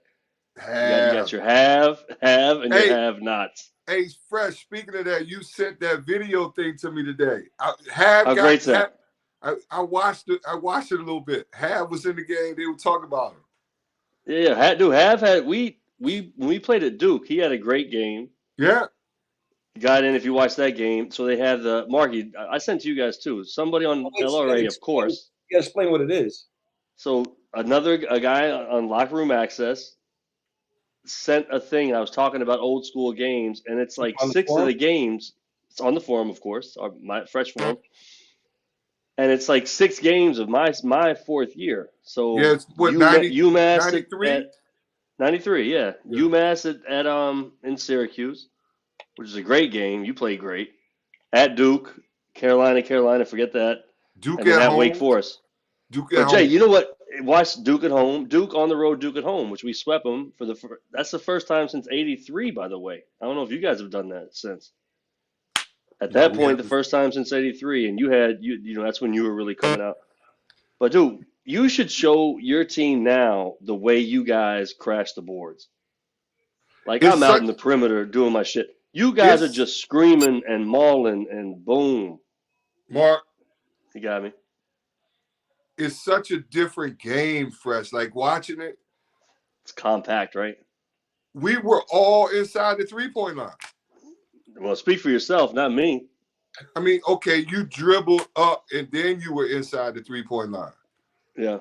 You got your have, and your have-nots. Hey, Fresh, speaking of that, you sent that video thing to me today. Great's that? I watched it a little bit. Have was in the game. They were talking about him. Yeah, Have had when we played at Duke, he had a great game. Yeah. Got in if you watch that game. So they have the Marky. I sent to you guys too. Somebody on LRA, of course. You gotta explain what it is. So a guy on Locker Room Access sent a thing. I was talking about old school games, and it's like 6 of the games. It's on the forum, of course, my fresh forum, and it's like 6 games of my fourth year. So yeah, it's what, UMass 93? at 93, yeah. UMass at in Syracuse, which is a great game. You played great. At Duke, Carolina, forget that. Duke and then at at home. Wake Forest. Duke at home. Jay, you know what? Watch Duke at home. Duke on the road, Duke at home, which we swept them for that's the first time since '83, by the way. I don't know if you guys have done that since. At that point, the first time since '83, and you know that's when you were really coming out. But dude, you should show your team now the way you guys crash the boards. Like I'm out in the perimeter doing my shit. You guys are just screaming and mauling and boom. Mark, you got me. It's such a different game, Fresh. Like watching it. It's compact, right? We were all inside the 3-point line. Well, speak for yourself, not me. I mean, okay, you dribbled up and then you were inside the 3-point line. Yeah.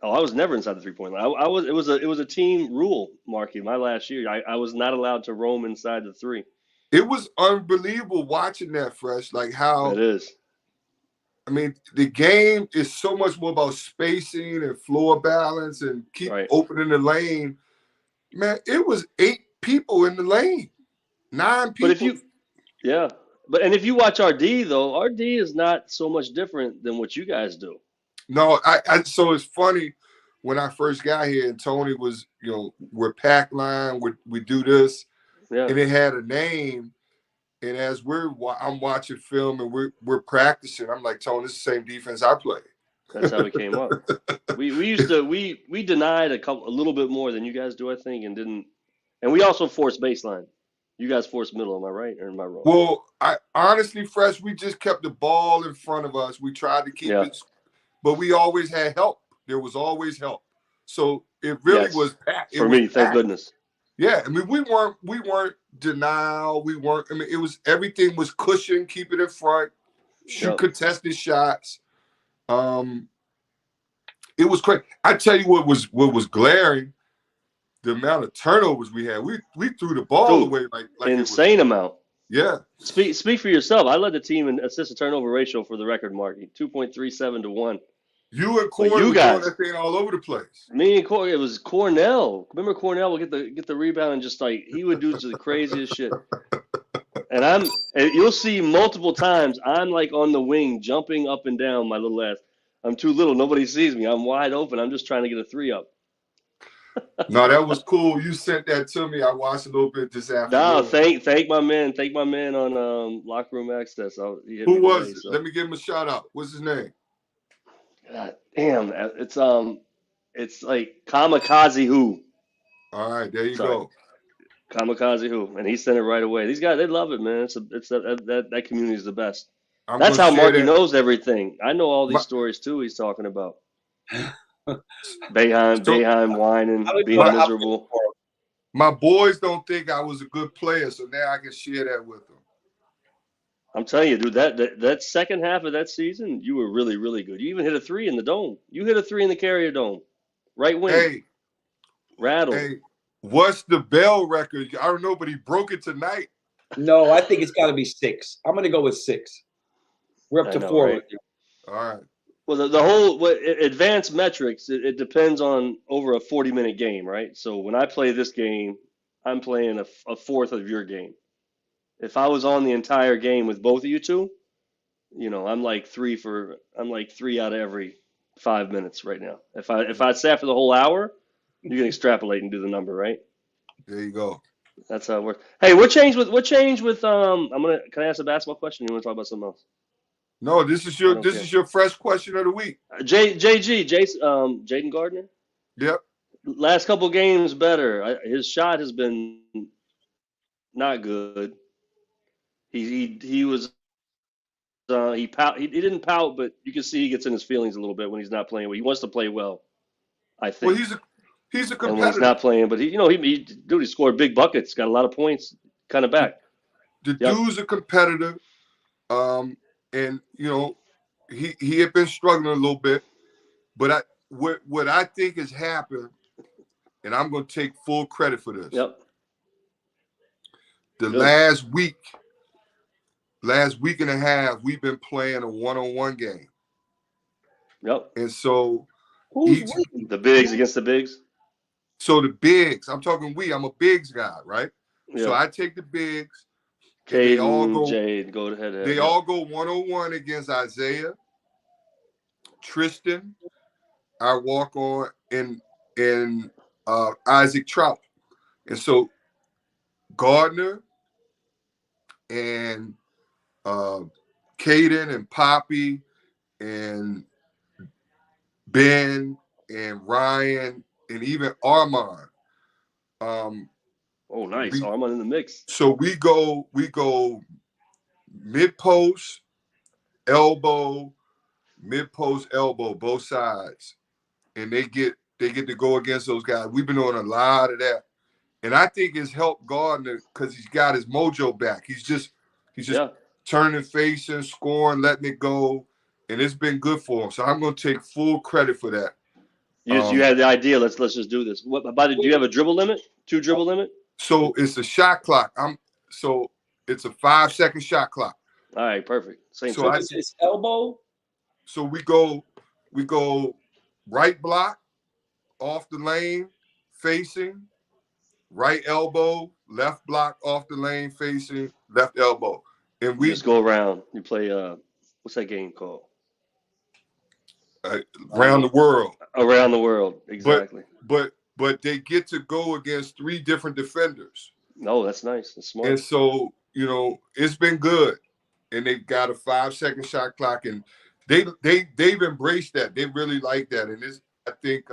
Oh, I was never inside the 3-point line. It was a team rule, Marky. My last year, I was not allowed to roam inside the 3. It was unbelievable watching that, Fresh. Like how it is. I mean, the game is so much more about spacing and floor balance and keep opening the lane. Man, it was 8 people in the lane, 9 people. But if you watch RD though, RD is not so much different than what you guys do. No, so it's funny when I first got here and Tony was, we're pack line, we do this, and it had a name. And as I'm watching film and we're practicing, I'm like, Tony, this is the same defense I play. That's how we came up. We denied a little bit more than you guys do, I think, and we also forced baseline. You guys forced middle, am I right or am I wrong? Well, I honestly, Fresh, we just kept the ball in front of us. We tried to keep it, but we always had help. There was always help. So it really was packed. For me, thank goodness. Yeah, I mean, we weren't denial. We weren't. I mean, it was everything was cushion, keep it in front, shoot contested shots. It was crazy. I tell you what was glaring. The amount of turnovers we had. We threw the ball away like insane amount. Yeah. Speak for yourself. I led the team in assist to turnover ratio for the record, Marky. 2.37 to 1. You and Corey were doing that thing all over the place. Me and Corey, it was Cornell. Remember Cornell would get the rebound and just like he would do the craziest shit. And you'll see multiple times I'm like on the wing jumping up and down my little ass. I'm too little. Nobody sees me. I'm wide open. I'm just trying to get a 3 up. No, that was cool. You sent that to me. I watched a little bit this afternoon. No, thank my man. Thank my man on Locker Room Access. Who was it? So. Let me give him a shout out. What's his name? God damn, it's like Kamikaze Who. All right, there you go. Kamikaze Who, and he sent it right away. These guys, they love it, man. That community is the best. That's how Marky knows everything. I know all these stories too. He's talking about Boeheim whining, being miserable. My boys don't think I was a good player, so now I can share that with them. I'm telling you, dude, that second half of that season, you were really, really good. You even hit a 3 in the dome. You hit a 3 in the Carrier Dome. Right wing. Hey. Rattle. Hey, what's the Bell record? I don't know, but he broke it tonight. No, I think it's got to be 6. I'm going to go with 6. We're up to 4 right? All right. Well, the whole advanced metrics, it depends on over a 40-minute game, right? So when I play this game, I'm playing a fourth of your game. If I was on the entire game with both of you two, I'm like 3 out of every 5 minutes right now. If I sat for the whole hour, you can extrapolate and do the number, right? There you go. That's how it works. Hey, what changed with can I ask a basketball question? You want to talk about something else? No, this is your fresh question of the week. Jaden Gardner. Yep. Last couple games better. His shot has been not good. He was he didn't pout, but you can see he gets in his feelings a little bit when he's not playing. He wants to play well, I think. Well, he's a competitor. And when he's not playing, but he scored big buckets, got a lot of points, kind of back. The dude's a competitor, and he had been struggling a little bit, but what I think has happened, and I'm going to take full credit for this. Yep. Last week and a half, we've been playing a one-on-one game. Yep. And so the bigs against the bigs. So the bigs, I'm talking I'm a bigs guy, right? Yep. So I take the bigs. Jade, go ahead. They all go one-on-one against Isaiah, Tristan, our walk-on, and Isaac Trout. And so Gardner and Caden and Poppy and Ben and Ryan and even Armand. Oh, nice. Armand in the mix. So we go mid-post, elbow, mid-post, elbow, both sides. And they get to go against those guys. We've been doing a lot of that. And I think it's helped Gardner because he's got his mojo back. He's just turning, facing, scoring, letting it go. And it's been good for him. So I'm going to take full credit for that. You had the idea. Let's just do this. Do you have a dribble limit? 2 dribble limit? So it's a shot clock. So it's a 5-second shot clock. All right, perfect. Same. So it's elbow. So we go right block, off the lane, facing, right elbow, left block, off the lane, facing, left elbow. And we just go around. You play what's that game called? Around the world. Around the world, exactly. But they get to go against 3 different defenders. No, that's nice. That's smart. And so, it's been good. And they've got a 5-second shot clock, and they've embraced that. They really like that, and I think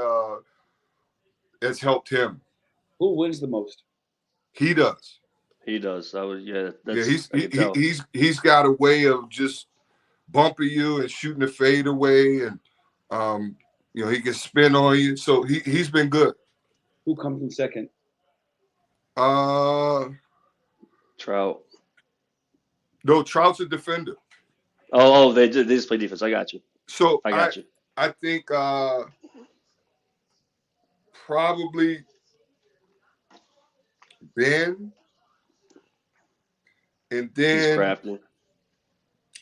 has helped him. Who wins the most? He does. He does. He's got a way of just bumping you and shooting the fade away, and You know, he can spin on you. So he's been good. Who comes in second? Trout. No, Trout's a defender. Oh, they just play defense. I got you. So I got you. I think probably Ben, and He's then crafty.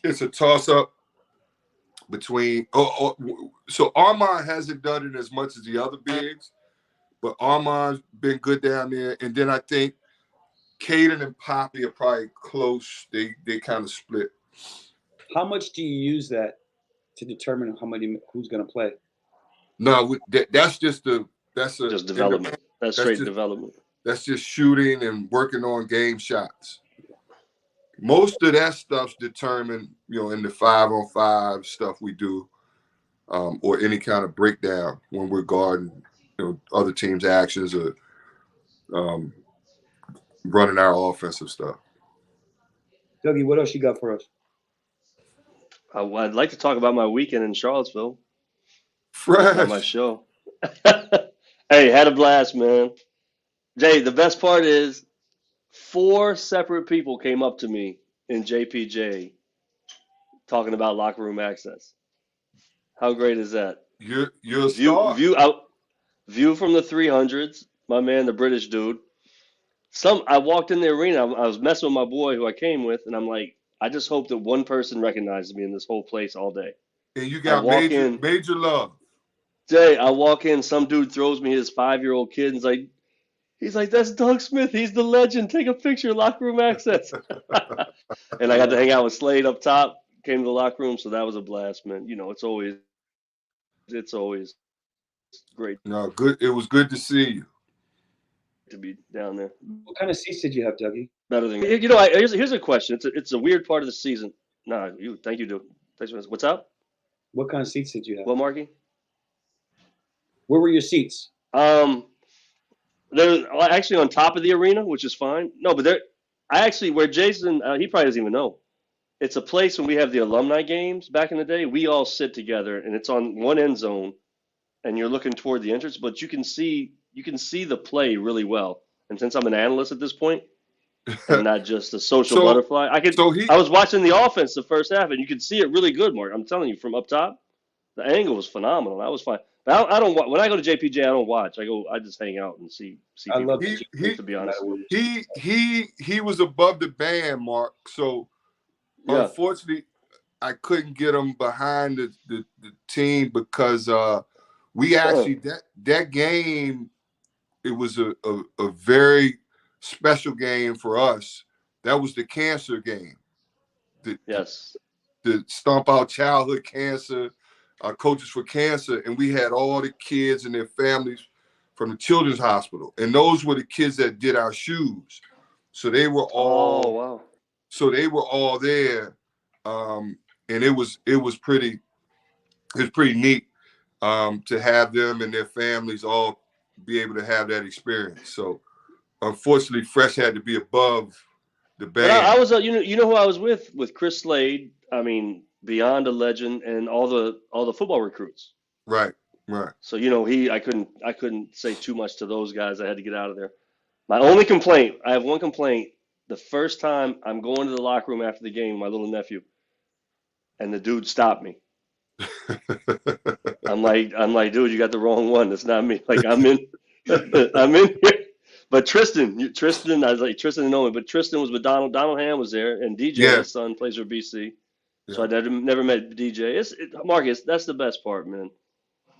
it's a toss up between. So Armand hasn't done it as much as the other bigs, but Armand's been good down there. And then I think Caden and Poppy are probably close. They kind of split. How much do you use that to determine who's going to play? No, that's just just development. That's straight development. That's just shooting and working on game shots. Most of that stuff's determined, you know, in the 5-on-5 stuff we do, or any kind of breakdown when we're guarding, you know, other teams' actions or running our offensive stuff. Dougie, what else you got for us? I'd like to talk about my weekend in Charlottesville. Fresh. On my show. Hey, had a blast, man. Jay, the best part is 4 separate people came up to me in JPJ talking about locker room access. How great is that? You're a star. View from the 300s, my man, the British dude. I walked in the arena. I was messing with my boy who I came with, and I'm like, I just hope that one person recognizes me in this whole place all day. And you got major love. Jay, I walk in, some dude throws me his 5-year-old kid, and he's like, that's Doug Smith. He's the legend. Take a picture, locker room access. And I got to hang out with Slade up top. Came to the locker room, so that was a blast, man. You know, it's always great. No, good. It was good to see you. To be down there. What kind of seats did you have, Dougie? Better than you know. Here's a question. It's a weird part of the season. Thank you, dude. What's up? What kind of seats did you have? What, Marky? Where were your seats? They're actually on top of the arena, which is fine. No, but where Jason, he probably doesn't even know. It's a place when we have the alumni games back in the day. We all sit together, and it's on one end zone, and you're looking toward the entrance, but you can see the play really well. And since I'm an analyst at this point, and not just a social butterfly, I was watching the offense the first half, and you could see it really good, Mark. I'm telling you, from up top, the angle was phenomenal. That was fine. But I don't. When I go to JPJ, I don't watch. I just hang out and see I people. love to be honest. He was above the band, Mark. So unfortunately, I couldn't get him behind the team because we actually that game, it was a very special game for us. That was the cancer game. The Stomp Out Childhood Cancer. Coaches for Cancer, and we had all the kids and their families from the Children's Hospital, and those were the kids that did our shoes. So they were all. Oh, wow. So they were all there, and it was pretty neat to have them and their families all be able to have that experience. So unfortunately, Fresh had to be above the band. I was, you know who I was with Chris Slade. I mean, beyond a legend, and all the football recruits. Right. So I couldn't say too much to those guys. I had to get out of there. My only complaint, I have one complaint. The first time I'm going to the locker room after the game, my little nephew, and the dude stopped me. I'm like, dude, you got the wrong one. That's not me. Like I'm in here. But Tristan, I was like, Tristan didn't know me, but Tristan was with Donald. Donald Ham was there, and DJ, his son, plays for BC. So I never met DJ. Marcus, that's the best part, man.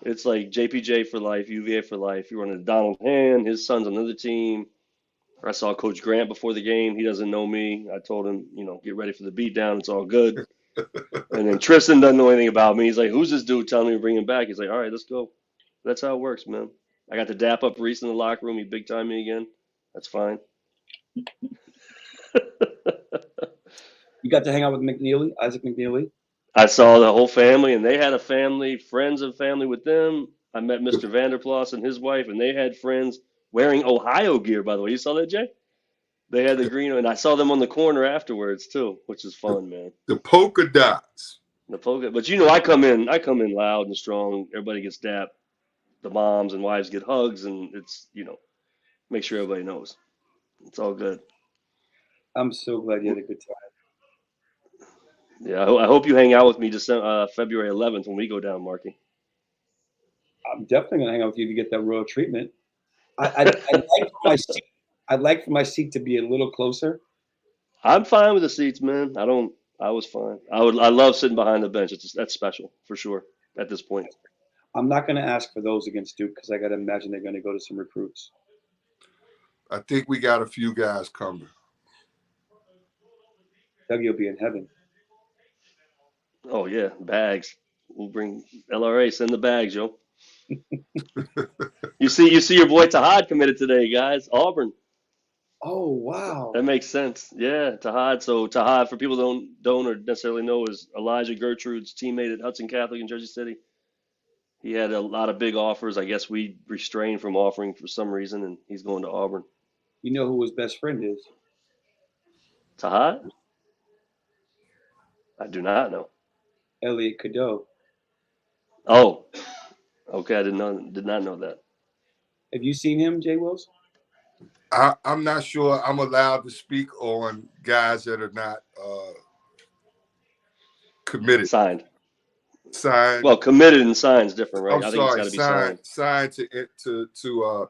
It's like JPJ for life, UVA for life. You run into Donald Hand, his son's on another team. I saw Coach Grant before the game. He doesn't know me. I told him, get ready for the beatdown. It's all good. And then Tristan doesn't know anything about me. He's like, who's this dude telling me to bring him back? He's like, all right, let's go. That's how it works, man. I got to dap up Reese in the locker room. He big time me again. That's fine. You got to hang out with Isaac McNeely? I saw the whole family, and they had a family, friends of family with them. I met Mr. Vanderplas and his wife, and they had friends wearing Ohio gear, by the way. You saw that, Jay? They had the green, and I saw them on the corner afterwards, too, which is fun, man. The polka dots. The polka. But you know, I come in loud and strong. Everybody gets dapped. The moms and wives get hugs, and it's, make sure everybody knows. It's all good. I'm so glad you had a good time. Yeah, I hope you hang out with me February 11th when we go down, Marky. I'm definitely gonna hang out with you to get that royal treatment. I'd like for my seat. I'd like for my seat to be a little closer. I'm fine with the seats, man. I was fine. I love sitting behind the bench. That's special for sure at this point. I'm not gonna ask for those against Duke because I gotta imagine they're gonna go to some recruits. I think we got a few guys coming. Dougie will be in heaven. Oh yeah, bags. We'll bring LRA. Send the bags, yo. You see your boy Tahad committed today, guys. Auburn. Oh wow. That makes sense. Yeah, Tahad. So Tahad, for people who don't or necessarily know, is Elijah Gertrude's teammate at Hudson Catholic in Jersey City. He had a lot of big offers. I guess we restrained from offering for some reason, and he's going to Auburn. You know who his best friend is? Tahad? I do not know. Elliot Cadeau. Oh, okay. I did not know that. Have you seen him, Jay Wills? I'm not sure I'm allowed to speak on guys that are not committed. Signed. Signed. Well, committed and signed is different, right? I'm I think it's got sorry, to be signed. signed to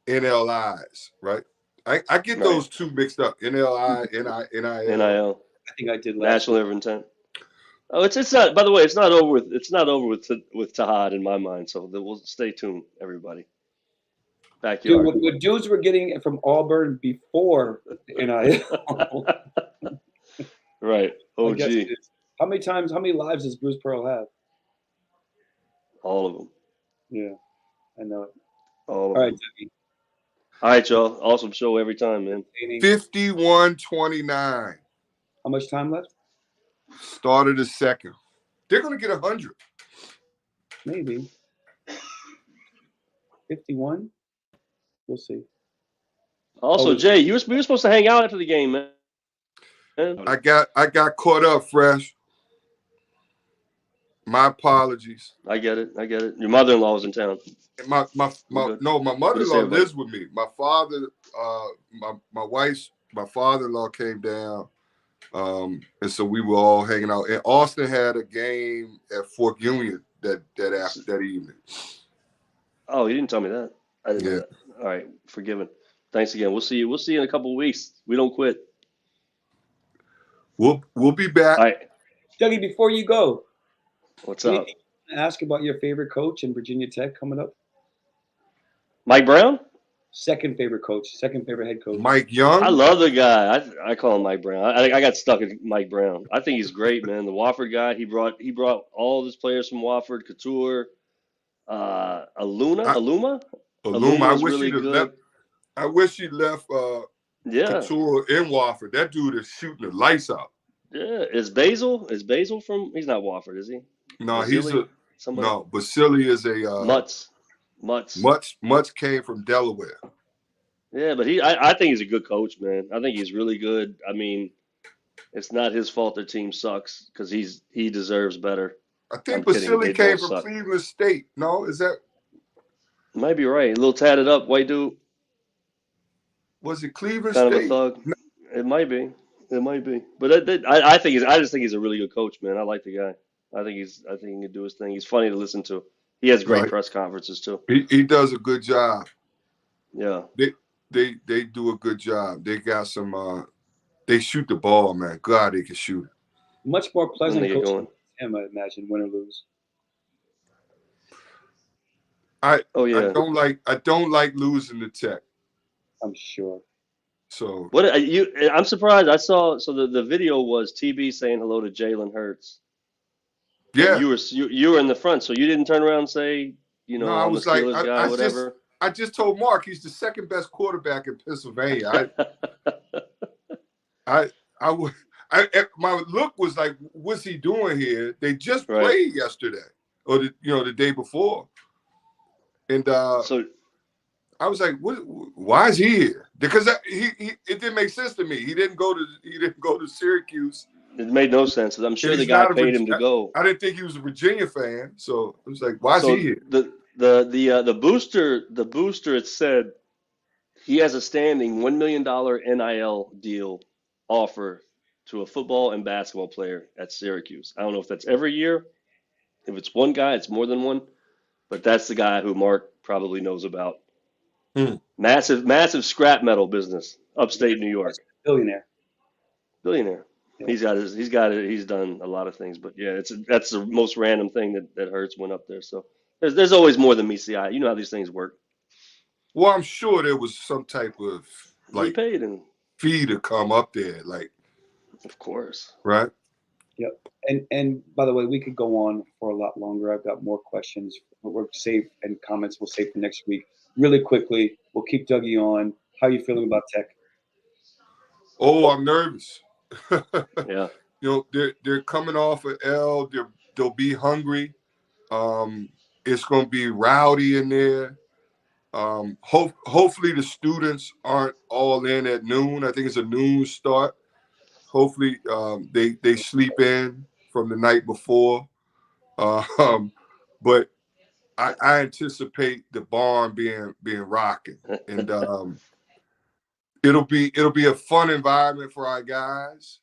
NLIs, right? I get Right. those two mixed up. NLI, NIL. NIL. I think I did last National week. Letter of Intent. Oh, it's not. By the way, it's not over with. It's not over with Tahad in my mind. So we'll stay tuned, everybody. Backyard. Dude, what dudes were getting from Auburn before NIL. Right. I guess OG. it is. How many lives does Bruce Pearl have? All of them. Yeah, I know it. All of All right, them. Dougie. All right, y'all. Awesome show every time, man. 51-29. How much time left? Started the second. They're going to get 100. Maybe. 51? We'll see. Also, Jay, we were supposed to hang out after the game, man. I got caught up, Fresh. My apologies. I get it. Your mother-in-law was in town. My mother-in-law lives with me. My father, my father-in-law came down, and so we were all hanging out. And Austin had a game at Fort Union that evening. Oh, you didn't tell me that. I didn't know that. All right, forgiven. Thanks again. We'll see you in a couple of weeks. We don't quit. We'll be back. All right. Dougie, before you go, What's up? Ask about your favorite coach in Virginia Tech coming up. Mike Brown? Second favorite head coach. Mike Young? I love the guy. I call him Mike Brown. I got stuck at Mike Brown. I think he's great, man. The Wofford guy. He brought all of his players from Wofford. Couture, Aluma. I wish really he'd good. I wish he left Couture in Wofford. That dude is shooting the lights out. Yeah. Is Basil from? He's not Wofford, is he? No, somebody? Basili is a Mutz came from Delaware. Yeah, but I think he's a good coach, man. I think he's really good. I mean, it's not his fault their team sucks because he deserves better. I think Basili came from Cleveland State. No, is that? Might be right. A little tatted up white dude. Was it Cleveland Kind State? of a thug. No. It might be. But I just think he's a really good coach, man. I like the guy. I think he can do his thing. He's funny to listen to. He has great press conferences too. He does a good job. Yeah. They do a good job. They got some. They shoot the ball, man. God, they can shoot it. Much more pleasant coaching him, I imagine, win or lose. I don't like losing to Tech. I'm sure. So I'm surprised. I saw the video was TB saying hello to Jalen Hurts. Yeah. And you were in the front, so you didn't turn around and say, no, I was like, whatever. I just told Mark he's the second best quarterback in Pennsylvania. My look was like, what's he doing here? They just played yesterday or the day before, and so I was like, why is he here? Because it didn't make sense to me. He didn't go to Syracuse. It made no sense. I'm sure And the he's guy not a paid him to go. I didn't think he was a Virginia fan, so I was like, why is So he here? the booster, it said he has a standing $1 million NIL deal offer to a football and basketball player at Syracuse. I don't know if that's every year. If it's one guy, it's more than one. But that's the guy who Mark probably knows about. Hmm. Massive scrap metal business, upstate New York. Billionaire. Billionaire. Yeah. He's done a lot of things, but yeah, that's the most random thing that Hurts went up there. So there's always more than meets the eye. You know how these things work. Well, I'm sure there was some type of He paid him, fee to come up there, of course. right? Yep. And by the way, we could go on for a lot longer. I've got more questions, but we're safe, and comments we'll save for next week. Really quickly, we'll keep Dougie on. How are you feeling about Tech? Oh, I'm nervous. Yeah. You know, they're coming off an L. They'll be hungry. It's going to be rowdy in there. Hopefully the students aren't all in at noon. I think it's a noon start. Hopefully they sleep in from the night before. But I anticipate the barn being rocking, and it'll be a fun environment for our guys.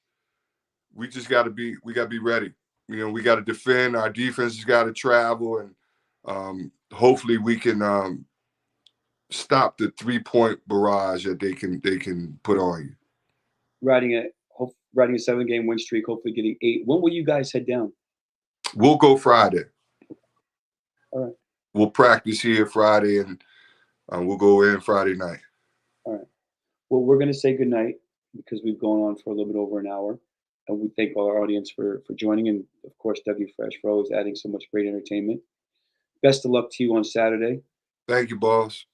We got to be ready. You know, we got to defend. Our defense has got to travel, and hopefully we can stop the 3-point barrage that they can put on you. Riding a 7-game win streak, hopefully getting 8. When will you guys head down? We'll go Friday. All right. We'll practice here Friday, and we'll go in Friday night. All right. Well, we're going to say goodnight because we've gone on for a little bit over an hour. And we thank our audience for joining. And, of course, Dougie Fresh for always adding so much great entertainment. Best of luck to you on Saturday. Thank you, boss.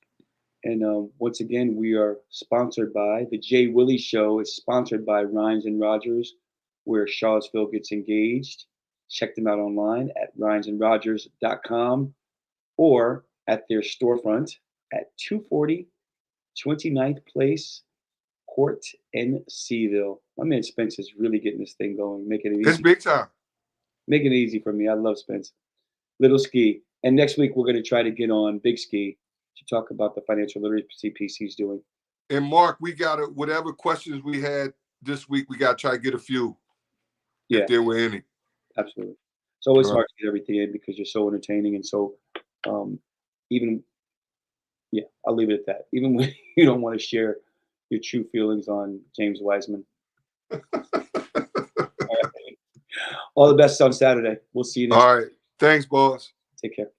And once again, we are sponsored by the JWILLY Show. Is sponsored by Rhines and Rogers, where Charlottesville gets engaged. Check them out online at rhinesandrogers.com or at their storefront at 240 29th Place, Court in Seaville. My man Spence is really getting this thing going, making it easy. It's big time. Making it easy for me. I love Spence. Little Ski. And next week, we're going to try to get on Big Ski to talk about the financial literacy piece he's doing. And Mark, we got to, whatever questions we had this week, we got to try to get a few. Yeah. If there were any. Absolutely. It's always hard to get everything in because you're so entertaining and so I'll leave it at that. Even when you don't want to share your true feelings on James Wiseman. All the best on Saturday. We'll see you next week. All right. Thanks, boss. Take care.